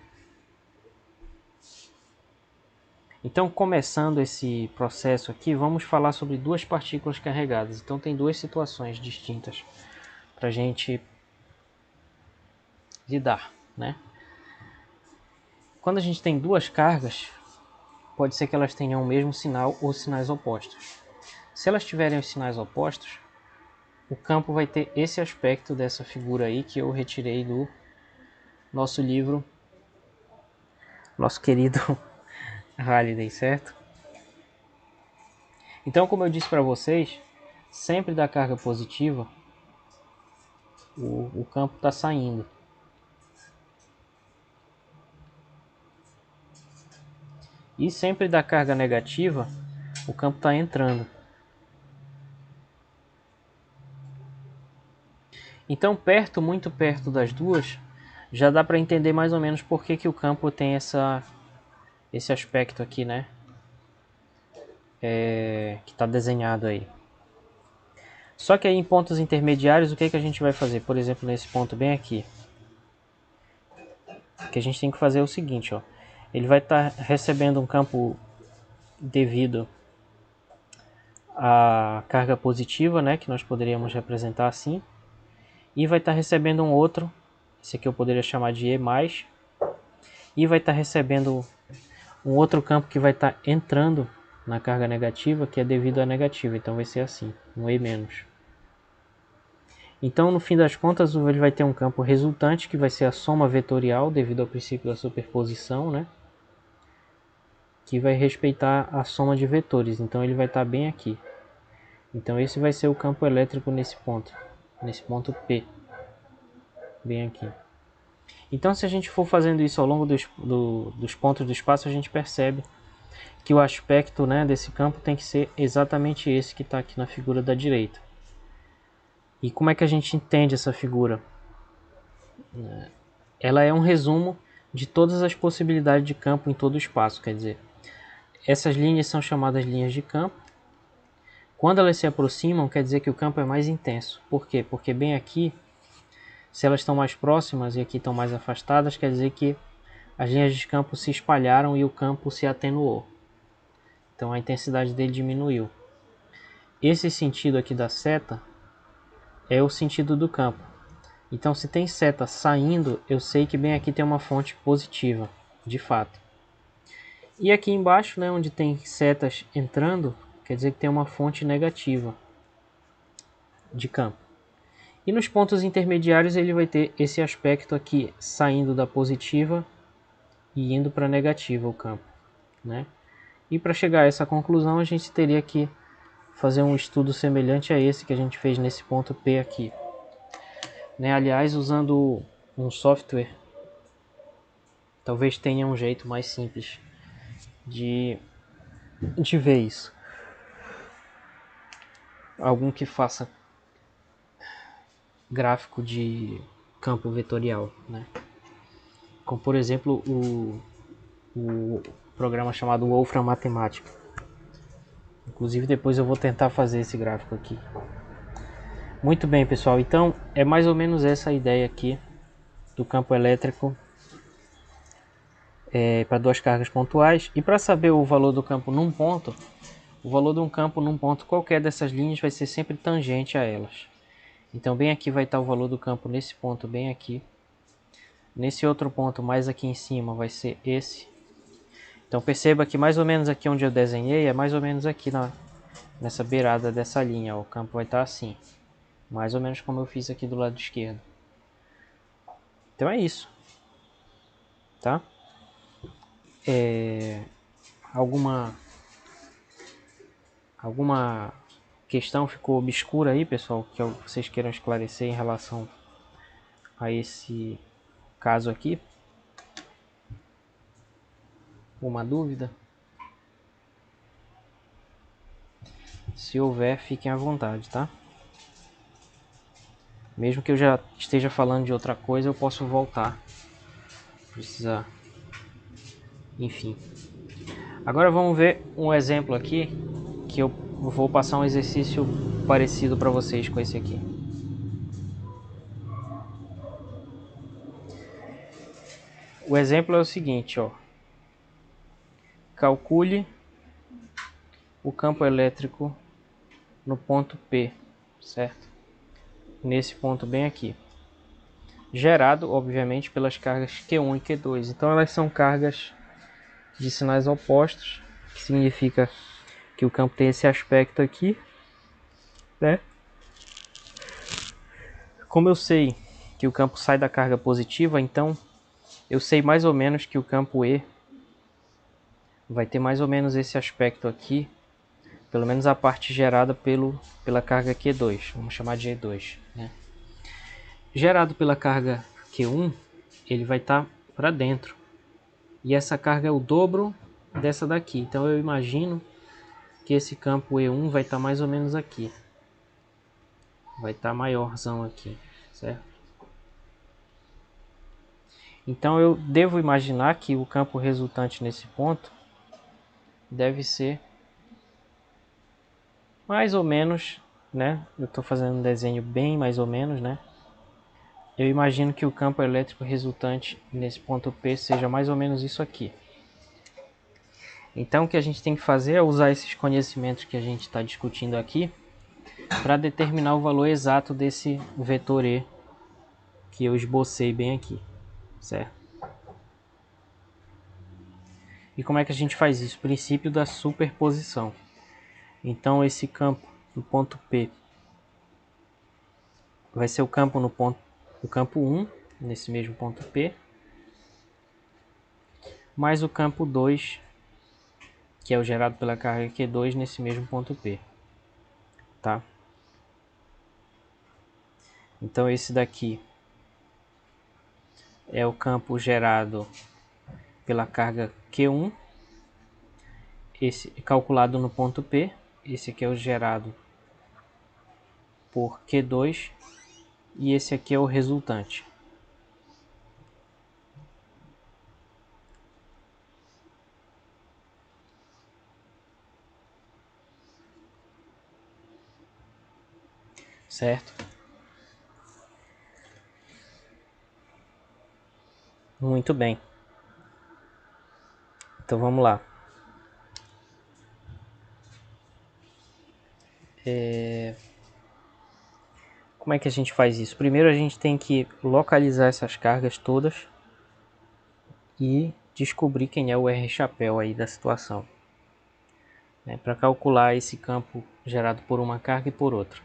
Então, começando esse processo aqui, vamos falar sobre duas partículas carregadas. Então tem duas situações distintas para a gente lidar, né? Quando a gente tem duas cargas, pode ser que elas tenham o mesmo sinal ou sinais opostos. Se elas tiverem os sinais opostos, o campo vai ter esse aspecto dessa figura aí que eu retirei do nosso livro, nosso querido Halliday, certo? Então, como eu disse para vocês, sempre da carga positiva, o campo está saindo. E sempre da carga negativa, o campo está entrando. Então, muito perto das duas, já dá para entender mais ou menos por que o campo tem esse aspecto aqui, né? Que está desenhado aí. Só que aí em pontos intermediários, o que a gente vai fazer? Por exemplo, nesse ponto bem aqui. O que a gente tem que fazer é o seguinte, ó. Ele vai estar recebendo um campo devido à carga positiva, né? Que nós poderíamos representar assim. E vai estar recebendo um outro, esse aqui eu poderia chamar de E+, e vai estar recebendo um outro campo que vai estar entrando na carga negativa, que é devido à negativa, então vai ser assim, um E-. Então, no fim das contas, ele vai ter um campo resultante, que vai ser a soma vetorial, devido ao princípio da superposição, né? Que vai respeitar a soma de vetores, então ele vai estar bem aqui. Então esse vai ser o campo elétrico nesse ponto P. bem aqui. Então, se a gente for fazendo isso ao longo dos pontos do espaço, a gente percebe que o aspecto, né, desse campo tem que ser exatamente esse que está aqui na figura da direita. E como é que a gente entende essa figura? Ela é um resumo de todas as possibilidades de campo em todo o espaço, quer dizer, essas linhas são chamadas linhas de campo. Quando elas se aproximam, quer dizer que o campo é mais intenso. Por quê? Porque bem aqui, se elas estão mais próximas e aqui estão mais afastadas, quer dizer que as linhas de campo se espalharam e o campo se atenuou. Então a intensidade dele diminuiu. Esse sentido aqui da seta é o sentido do campo. Então se tem seta saindo, eu sei que bem aqui tem uma fonte positiva, de fato. E aqui embaixo, né, onde tem setas entrando, quer dizer que tem uma fonte negativa de campo. E nos pontos intermediários ele vai ter esse aspecto aqui saindo da positiva e indo para a negativa o campo, né? E para chegar a essa conclusão a gente teria que fazer um estudo semelhante a esse que a gente fez nesse ponto P aqui, né? Aliás, usando um software, talvez tenha um jeito mais simples de ver isso. Algum que faça gráfico de campo vetorial, né? Como por exemplo o programa chamado Wolfram Matemática. Inclusive depois eu vou tentar fazer esse gráfico aqui. Muito bem, pessoal, então é mais ou menos essa a ideia aqui do campo elétrico para duas cargas pontuais. E para saber o valor do campo num ponto, o valor de um campo num ponto qualquer dessas linhas vai ser sempre tangente a elas. Então bem aqui vai estar o valor do campo nesse ponto bem aqui. Nesse outro ponto mais aqui em cima vai ser esse. Então perceba que mais ou menos aqui onde eu desenhei é mais ou menos aqui nessa beirada dessa linha. Ó, o campo vai estar assim. Mais ou menos como eu fiz aqui do lado esquerdo. Então é isso. Tá? Alguma questão ficou obscura aí, pessoal, que vocês queiram esclarecer em relação a esse caso aqui? Uma dúvida? Se houver, fiquem à vontade, tá? Mesmo que eu já esteja falando de outra coisa, eu posso voltar. Precisa... Enfim. Agora vamos ver um exemplo aqui, que eu vou passar um exercício parecido para vocês com esse aqui. O exemplo é o seguinte, ó. Calcule o campo elétrico no ponto P, certo? Nesse ponto bem aqui. Gerado, obviamente, pelas cargas Q1 e Q2. Então elas são cargas de sinais opostos, que significa que o campo tem esse aspecto aqui, né? Como eu sei que o campo sai da carga positiva, então eu sei mais ou menos que o campo E vai ter mais ou menos esse aspecto aqui, pelo menos a parte gerada pela carga Q2, vamos chamar de E2, né? Gerado pela carga Q1, ele vai estar para dentro, e essa carga é o dobro dessa daqui, então eu imagino que esse campo E1 vai estar mais ou menos aqui, vai estar maiorzão aqui, certo? Então eu devo imaginar que o campo resultante nesse ponto deve ser mais ou menos, né? Eu estou fazendo um desenho bem mais ou menos, né? Eu imagino que o campo elétrico resultante nesse ponto P seja mais ou menos isso aqui. Então o que a gente tem que fazer é usar esses conhecimentos que a gente está discutindo aqui para determinar o valor exato desse vetor E que eu esbocei bem aqui, certo? E como é que a gente faz isso? Princípio da superposição. Então esse campo do ponto P vai ser o campo no ponto, o campo 1, nesse mesmo ponto P, mais o campo 2, que é o gerado pela carga Q2 nesse mesmo ponto P, tá? Então esse daqui é o campo gerado pela carga Q1, esse calculado no ponto P, esse aqui é o gerado por Q2 e esse aqui é o resultante. Certo? Muito bem. Então vamos lá. Como é que a gente faz isso? Primeiro a gente tem que localizar essas cargas todas e descobrir quem é o R-chapéu aí da situação, né, para calcular esse campo gerado por uma carga e por outra.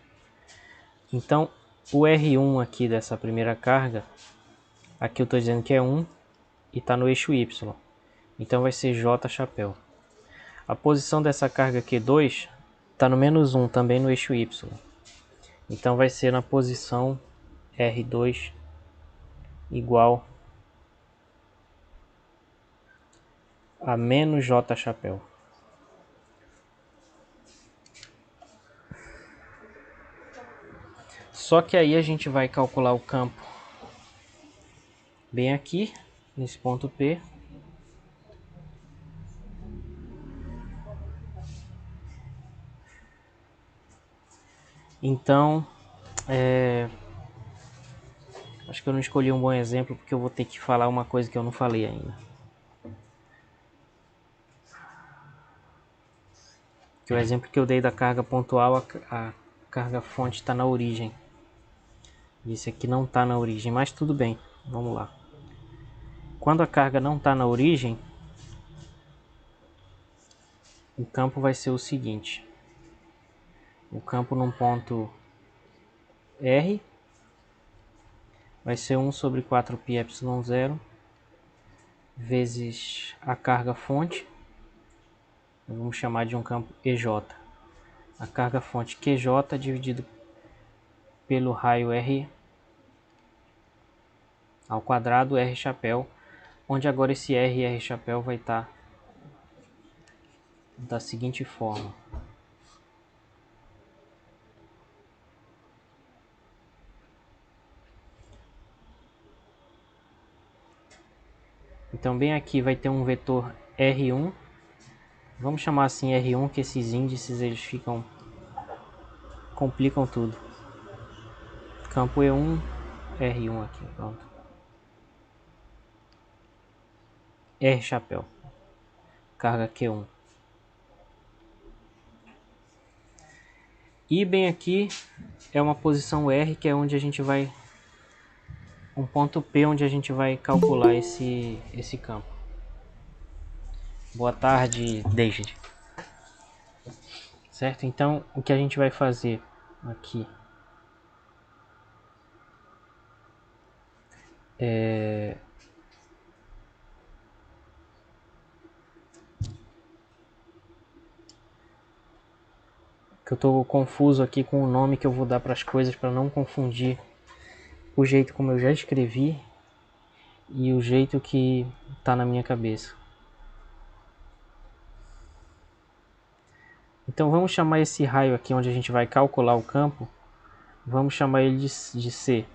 Então o R1 aqui dessa primeira carga, aqui eu estou dizendo que é 1 e está no eixo Y, então vai ser J-chapéu. A posição dessa carga Q2 está no menos 1 também no eixo Y, então vai ser na posição R2 igual a menos J-chapéu. Só que aí a gente vai calcular o campo bem aqui, nesse ponto P. Então, acho que eu não escolhi um bom exemplo porque eu vou ter que falar uma coisa que eu não falei ainda. Que o exemplo que eu dei da carga pontual, a carga fonte está na origem. Esse aqui não está na origem, mas tudo bem, vamos lá. Quando a carga não está na origem, o campo vai ser o seguinte. O campo num ponto R vai ser 1 sobre 4πε0 vezes a carga fonte, vamos chamar de um campo EJ. A carga fonte QJ dividido pelo raio R ao quadrado R chapéu, onde agora esse R chapéu vai estar da seguinte forma. Então bem aqui vai ter um vetor R1, vamos chamar assim R1, que esses índices eles complicam tudo. Campo E1, R1 aqui, pronto. R chapéu, carga Q1. E bem aqui é uma posição R, que é onde a gente vai, um ponto P onde a gente vai calcular esse campo. Boa tarde, David. Certo? Então, o que a gente vai fazer aqui é que eu estou confuso aqui com o nome que eu vou dar para as coisas para não confundir o jeito como eu já escrevi e o jeito que está na minha cabeça. Então vamos chamar esse raio aqui onde a gente vai calcular o campo, vamos chamar ele de C.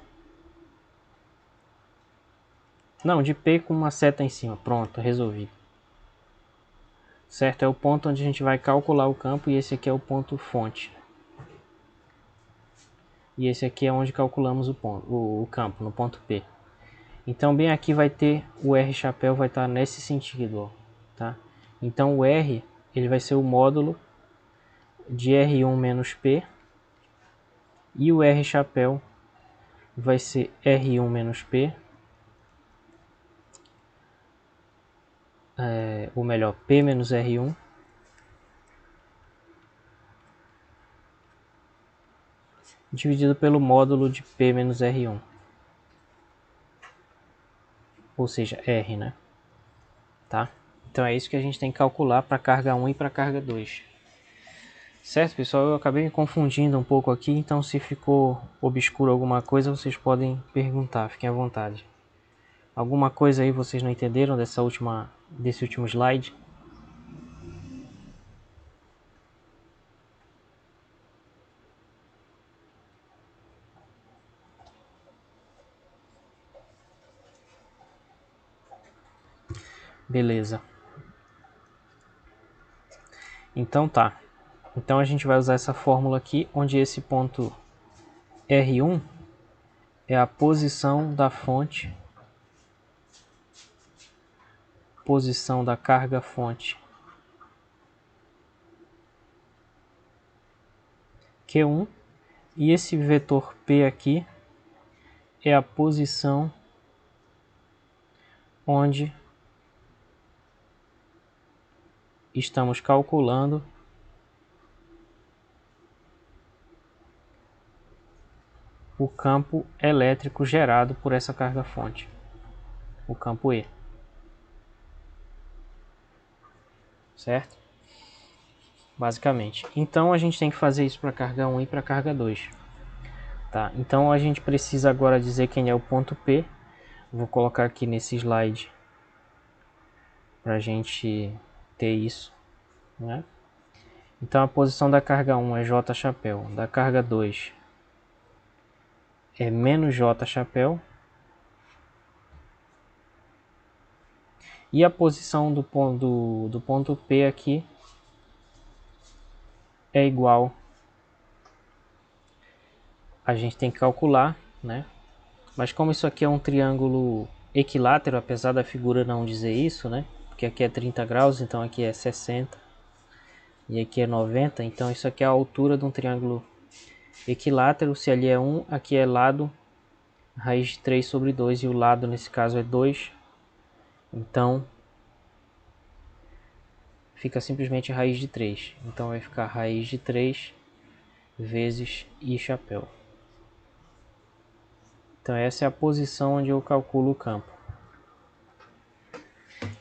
Não, de P com uma seta em cima. Pronto, resolvi. Certo? É o ponto onde a gente vai calcular o campo e esse aqui é o ponto fonte. E esse aqui é onde calculamos o campo, no ponto P. Então bem aqui vai ter o R chapéu, vai estar nesse sentido, ó, tá? Então o R ele vai ser o módulo de R1 menos P e o R chapéu vai ser R1 menos P, ou melhor, P menos R1 dividido pelo módulo de P menos R1, ou seja, R, né? Tá? Então é isso que a gente tem que calcular para a carga 1 e para a carga 2. Certo, pessoal? Eu acabei me confundindo um pouco aqui, então se ficou obscuro alguma coisa, vocês podem perguntar, fiquem à vontade. Alguma coisa aí vocês não entenderam desse último slide? Beleza. Então tá. Então a gente vai usar essa fórmula aqui, onde esse ponto R1 é a posição da fonte, posição da carga fonte Q1, e esse vetor P aqui é a posição onde estamos calculando o campo elétrico gerado por essa carga fonte, o campo E, certo? Basicamente. Então a gente tem que fazer isso para a carga 1 e para a carga 2. Tá? Então a gente precisa agora dizer quem é o ponto P. Vou colocar aqui nesse slide para a gente ter isso, né? Então a posição da carga 1 é J chapéu, da carga 2 é menos J chapéu, e a posição do ponto P aqui é igual, a gente tem que calcular, né? Mas como isso aqui é um triângulo equilátero, apesar da figura não dizer isso, né? Porque aqui é 30 graus, então aqui é 60 e aqui é 90, então isso aqui é a altura de um triângulo equilátero. Se ali é 1, aqui é lado raiz de 3 sobre 2, e o lado nesse caso é 2, então fica simplesmente raiz de 3. Então vai ficar raiz de 3 vezes I chapéu. Então essa é a posição onde eu calculo o campo.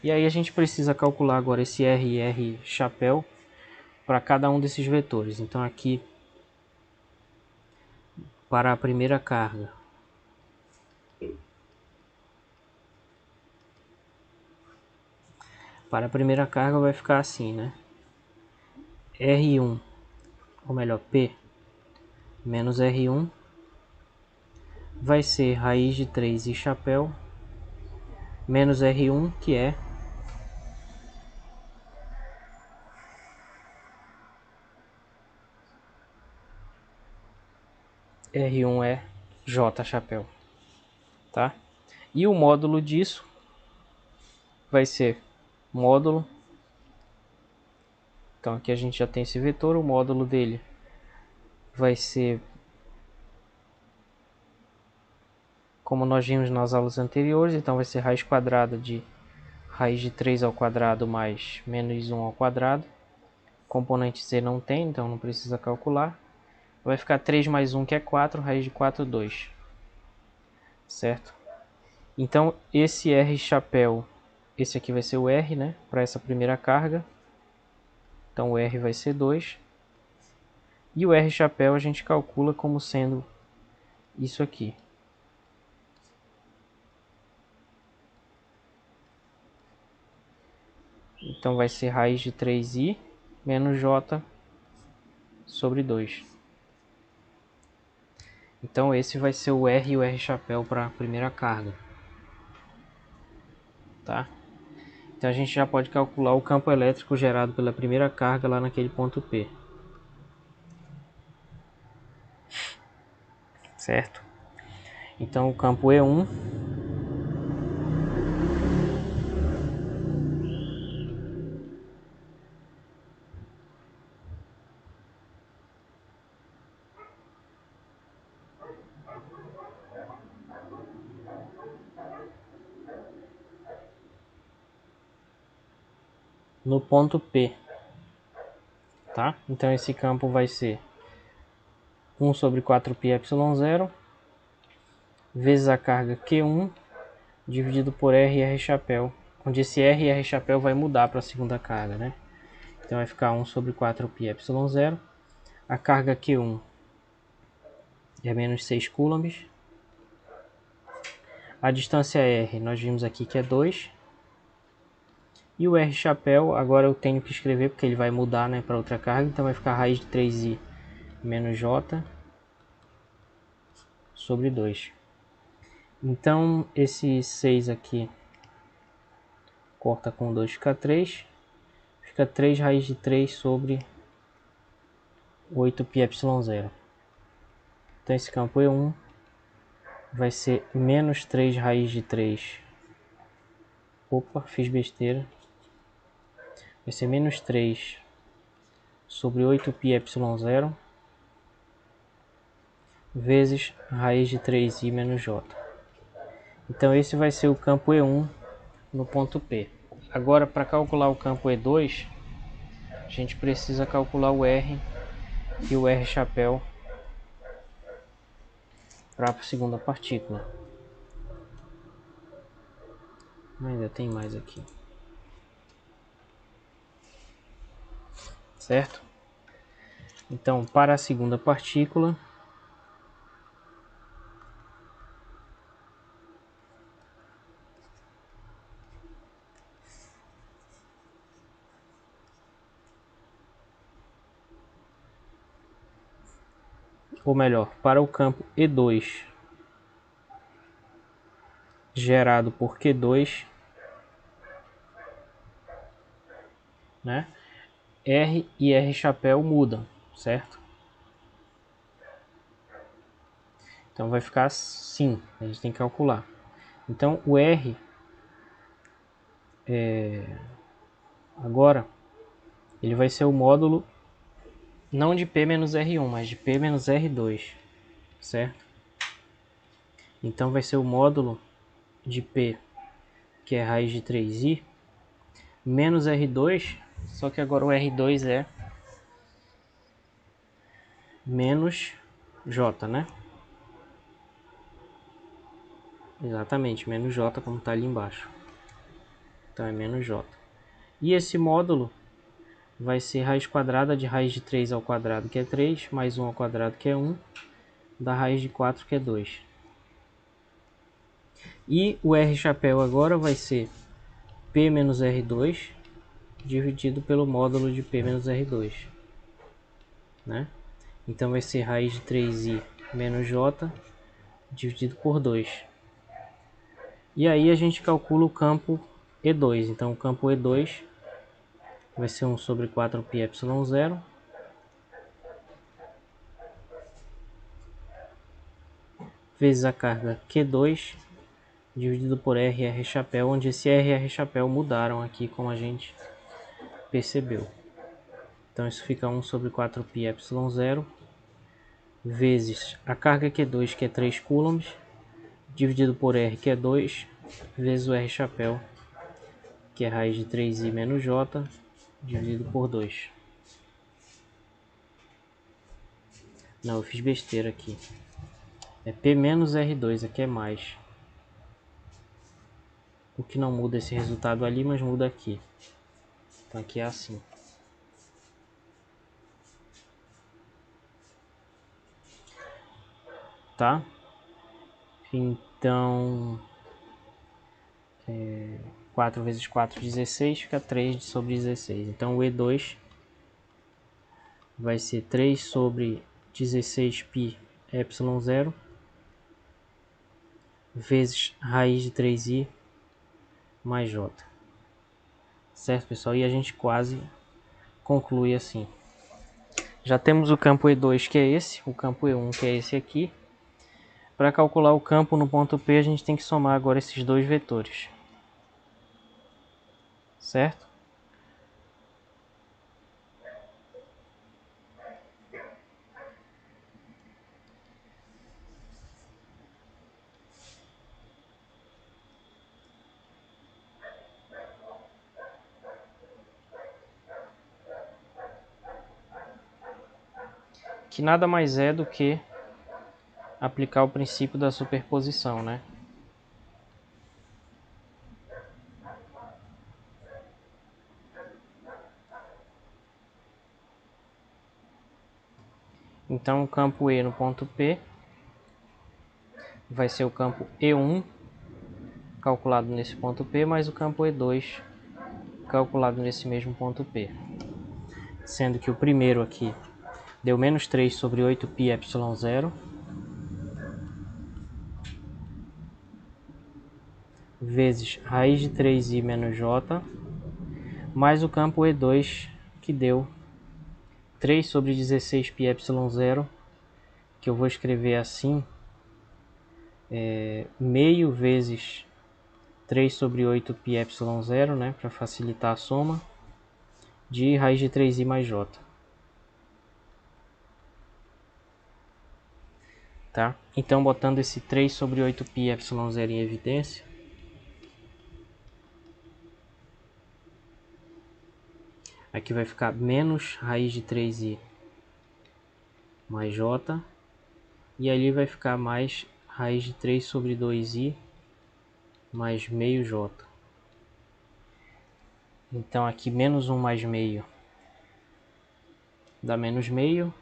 E aí a gente precisa calcular agora esse R e R chapéu para cada um desses vetores. Então aqui, para a primeira carga, vai ficar assim, né? R1, ou melhor, P menos R1 vai ser raiz de 3 I chapéu menos R1, que é R1 é J chapéu, tá? E o módulo disso vai ser módulo. Então aqui a gente já tem esse vetor, o módulo dele vai ser, como nós vimos nas aulas anteriores, então vai ser raiz quadrada de raiz de 3 ao quadrado mais menos 1 ao quadrado. Componente C não tem, então não precisa calcular. Vai ficar 3 mais 1, que é 4, raiz de 4, 2. Certo? Então esse R chapéu, esse aqui vai ser o R, né? Para essa primeira carga. Então o R vai ser 2. E o R chapéu a gente calcula como sendo isso aqui. Então vai ser raiz de 3i menos j sobre 2. Então esse vai ser o R e o R chapéu para a primeira carga. Tá? Então a gente já pode calcular o campo elétrico gerado pela primeira carga lá naquele ponto P. Certo? Então o campo E1 no ponto P. Tá? Então esse campo vai ser 1 sobre 4πε0 vezes a carga Q1 dividido por R e R chapéu, onde esse R e R chapéu vai mudar para a segunda carga, né? Então vai ficar 1 sobre 4πε0. A carga Q1 é menos 6 coulombs. A distância R, nós vimos aqui que é 2. E o R chapéu, agora eu tenho que escrever porque ele vai mudar, né, para outra carga. Então vai ficar raiz de 3i menos j sobre 2. Então esse 6 aqui corta com 2, fica 3. Fica 3 raiz de 3 sobre 8πy0. Então esse campo E1 vai ser menos 3 raiz de 3. Opa, fiz besteira. Vai ser menos 3 sobre 8πy0 vezes raiz de 3i menos j. Então esse vai ser o campo E1 no ponto P. Agora, para calcular o campo E2, a gente precisa calcular o R e o R chapéu para a segunda partícula. Ainda tem mais aqui. Certo? Então, para a segunda partícula, ou melhor, para o campo E2 gerado por Q2, né? R e R chapéu mudam, certo? Então vai ficar assim, a gente tem que calcular. Então o R agora ele vai ser o módulo não de P menos R1, mas de P menos R2, certo? Então vai ser o módulo de P, que é raiz de 3i, menos R2, só que agora o R2 é menos J, né? Exatamente, menos J como está ali embaixo. Então é menos J. E esse módulo vai ser raiz quadrada de raiz de 3 ao quadrado, que é 3, mais 1 ao quadrado, que é 1, da raiz de 4, que é 2. E o R chapéu agora vai ser P menos R2 dividido pelo módulo de P menos R2, né? Então vai ser raiz de 3i menos j dividido por 2. E aí a gente calcula o campo E2. Então o campo E2 vai ser 1 sobre 4πy0 vezes a carga Q2 dividido por R e R chapéu, onde esse R e R chapéu mudaram aqui, como a gente percebeu. Então isso fica 1 sobre 4πy0 vezes a carga Q2, que é 3 coulombs, dividido por R, que é 2, vezes o R chapéu, que é raiz de 3i menos j, dividido por 2. Não, eu fiz besteira aqui. É P menos R2, aqui é mais. O que não muda esse resultado ali, mas muda aqui. Então aqui é assim. Tá? Então 4 vezes 4, 16, fica 3 sobre 16. Então o E2 vai ser 3 sobre 16πε0 vezes raiz de 3i mais j. Certo, pessoal? E a gente quase conclui assim. Já temos o campo E2, que é esse, o campo E1, que é esse aqui. Para calcular o campo no ponto P, a gente tem que somar agora esses dois vetores. Certo? Que nada mais é do que aplicar o princípio da superposição, né? Então o campo E no ponto P vai ser o campo E1 calculado nesse ponto P, mais o campo E2 calculado nesse mesmo ponto P. Sendo que o primeiro aqui deu menos 3 sobre 8πε0 vezes raiz de 3i menos j, mais o campo E2, que deu 3 sobre 16πε0, que eu vou escrever assim, meio vezes 3 sobre 8πε0, né, para facilitar a soma, de raiz de 3i mais j. Tá? Então, botando esse 3 sobre 8πε0 em evidência, aqui vai ficar menos raiz de 3i mais j, e ali vai ficar mais raiz de 3 sobre 2i mais meio j. Então aqui menos 1 mais meio dá menos meio,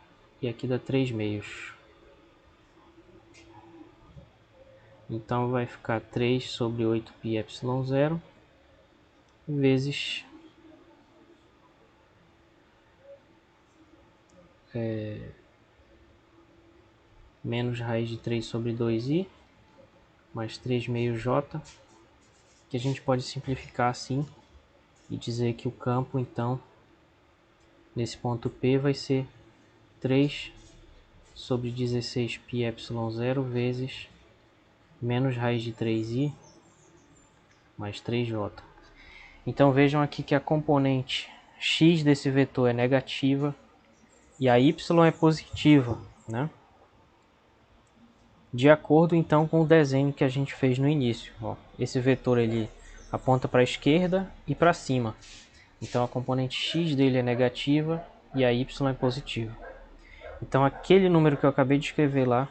e aqui dá 3 meios. Então vai ficar 3 sobre 8πε0 vezes menos raiz de 3 sobre 2i mais 3 meios j, que a gente pode simplificar assim e dizer que o campo, então, nesse ponto P vai ser 3 sobre 16πε0 vezes menos raiz de 3i mais 3j. Então vejam aqui que a componente x desse vetor é negativa e a y é positiva, né? De acordo então com o desenho que a gente fez no início. Ó, esse vetor ele aponta para a esquerda e para cima. Então a componente x dele é negativa e a y é positiva. Então aquele número que eu acabei de escrever lá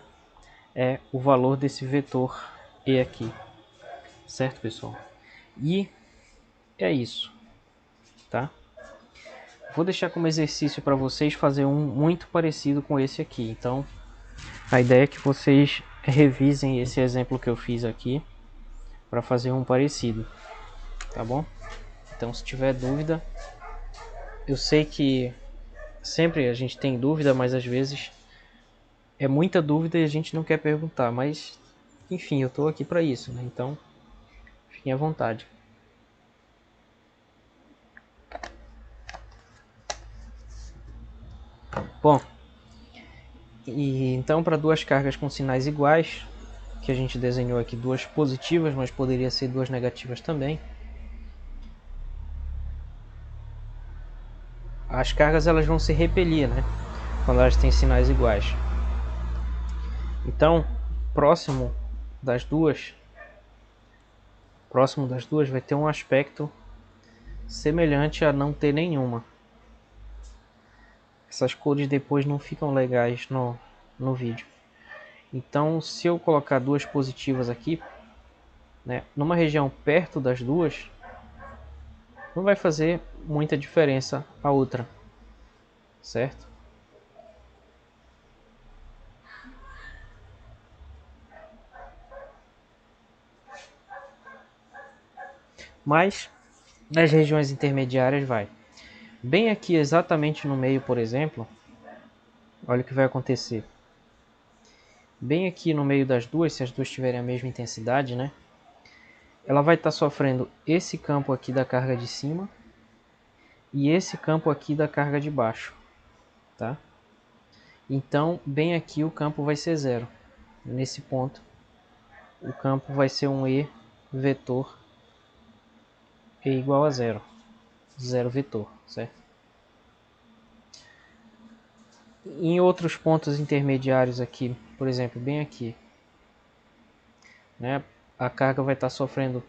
é o valor desse vetor E aqui. Certo, pessoal? E é isso, tá? Vou deixar como exercício para vocês fazer um muito parecido com esse aqui. Então, a ideia é que vocês revisem esse exemplo que eu fiz aqui para fazer um parecido, tá bom? Então, se tiver dúvida, eu sei que sempre a gente tem dúvida, mas às vezes é muita dúvida e a gente não quer perguntar, mas enfim, eu estou aqui para isso, né? Então, fiquem à vontade. Bom, e então para duas cargas com sinais iguais, que a gente desenhou aqui duas positivas, mas poderia ser duas negativas também. As cargas elas vão se repelir, né? Quando elas têm sinais iguais. Então, próximo das duas vai ter um aspecto semelhante a não ter nenhuma. Essas cores depois não ficam legais no vídeo. Então, se eu colocar duas positivas aqui, né, numa região perto das duas, não vai fazer muita diferença a outra, certo? Mas nas regiões intermediárias vai. Bem aqui exatamente no meio, por exemplo, olha o que vai acontecer. Bem aqui no meio das duas, se as duas tiverem a mesma intensidade, né? Ela vai estar sofrendo esse campo aqui da carga de cima e esse campo aqui da carga de baixo, tá? Então, bem aqui o campo vai ser zero. Nesse ponto, o campo vai ser um E vetor E igual a zero. Zero vetor, certo? Em outros pontos intermediários aqui, por exemplo, bem aqui, né, a carga vai estar sofrendo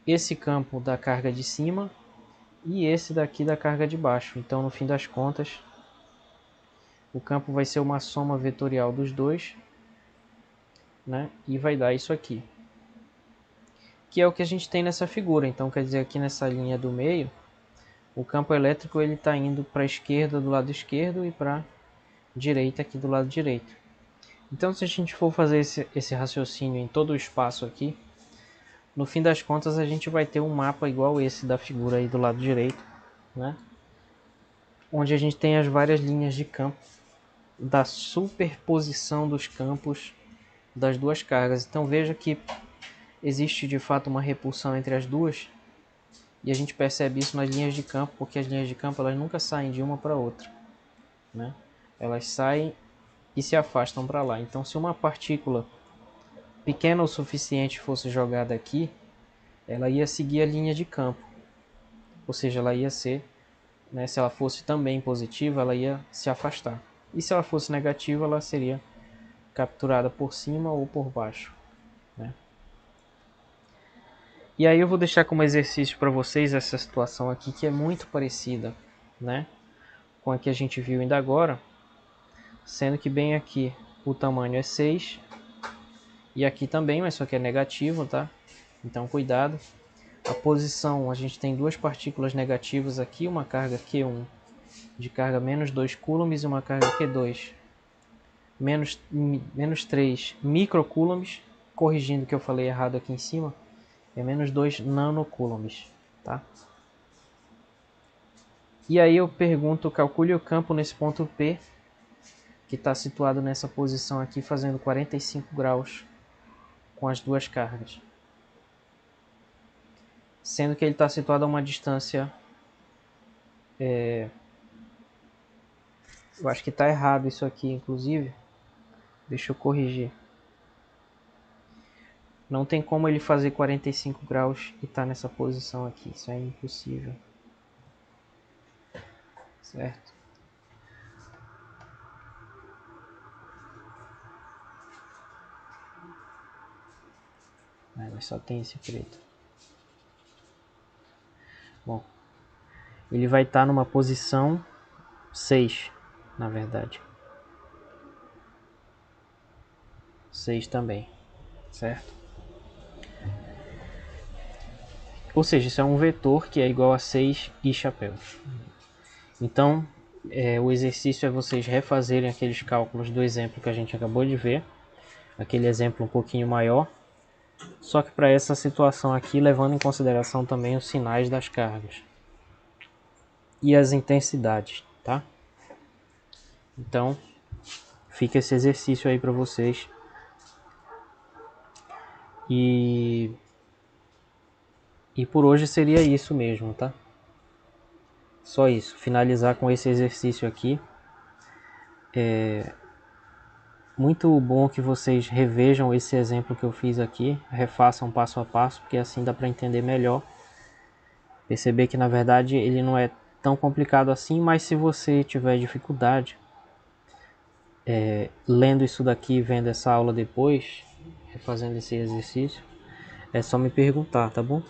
esse campo da carga de cima e esse daqui da carga de baixo. Então, no fim das contas, o campo vai ser uma soma vetorial dos dois, né, e vai dar isso aqui, que é o que a gente tem nessa figura. Então, quer dizer, aqui nessa linha do meio, o campo elétrico ele está indo para a esquerda do lado esquerdo e para a direita aqui do lado direito. Então, se a gente for fazer esse raciocínio em todo o espaço aqui, no fim das contas a gente vai ter um mapa igual esse da figura aí do lado direito, né? Onde a gente tem as várias linhas de campo da superposição dos campos das duas cargas. Então veja que existe de fato uma repulsão entre as duas, e a gente percebe isso nas linhas de campo, porque as linhas de campo elas nunca saem de uma para outra, né? Elas saem e se afastam para lá. Então se uma partícula pequena o suficiente fosse jogada aqui, ela ia seguir a linha de campo, ou seja, ela ia ser, né, se ela fosse também positiva, ela ia se afastar, e se ela fosse negativa, ela seria capturada por cima ou por baixo, né? E aí eu vou deixar como exercício para vocês essa situação aqui, que é muito parecida, né, com a que a gente viu ainda agora, sendo que bem aqui o tamanho é 6, e aqui também, mas só que é negativo, tá? Então cuidado. A posição, a gente tem duas partículas negativas aqui, uma carga Q1 de carga menos 2 coulombs e uma carga Q2 menos 3 microcoulombs, corrigindo o que eu falei errado aqui em cima, é menos 2 nanocoulombs, tá? E aí eu pergunto, calcule o campo nesse ponto P, que está situado nessa posição aqui, fazendo 45 graus com as duas cargas. Sendo que ele está situado a uma distância... eu acho que está errado isso aqui, inclusive. Deixa eu corrigir. Não tem como ele fazer 45 graus e estar nessa posição aqui. Isso é impossível. Certo? Mas só tem esse preto. Bom, ele vai estar numa posição 6, na verdade. 6 também, certo? Ou seja, isso é um vetor que é igual a 6 e chapéus. Então, o exercício é vocês refazerem aqueles cálculos do exemplo que a gente acabou de ver. Aquele exemplo um pouquinho maior. Só que para essa situação aqui, levando em consideração também os sinais das cargas e as intensidades, tá? Então, fica esse exercício aí para vocês. E por hoje seria isso mesmo, tá? Só isso, finalizar com esse exercício aqui. Muito bom que vocês revejam esse exemplo que eu fiz aqui, refaçam passo a passo, porque assim dá para entender melhor. Perceber que na verdade ele não é tão complicado assim, mas se você tiver dificuldade lendo isso daqui, vendo essa aula depois, refazendo esse exercício, é só me perguntar, tá bom?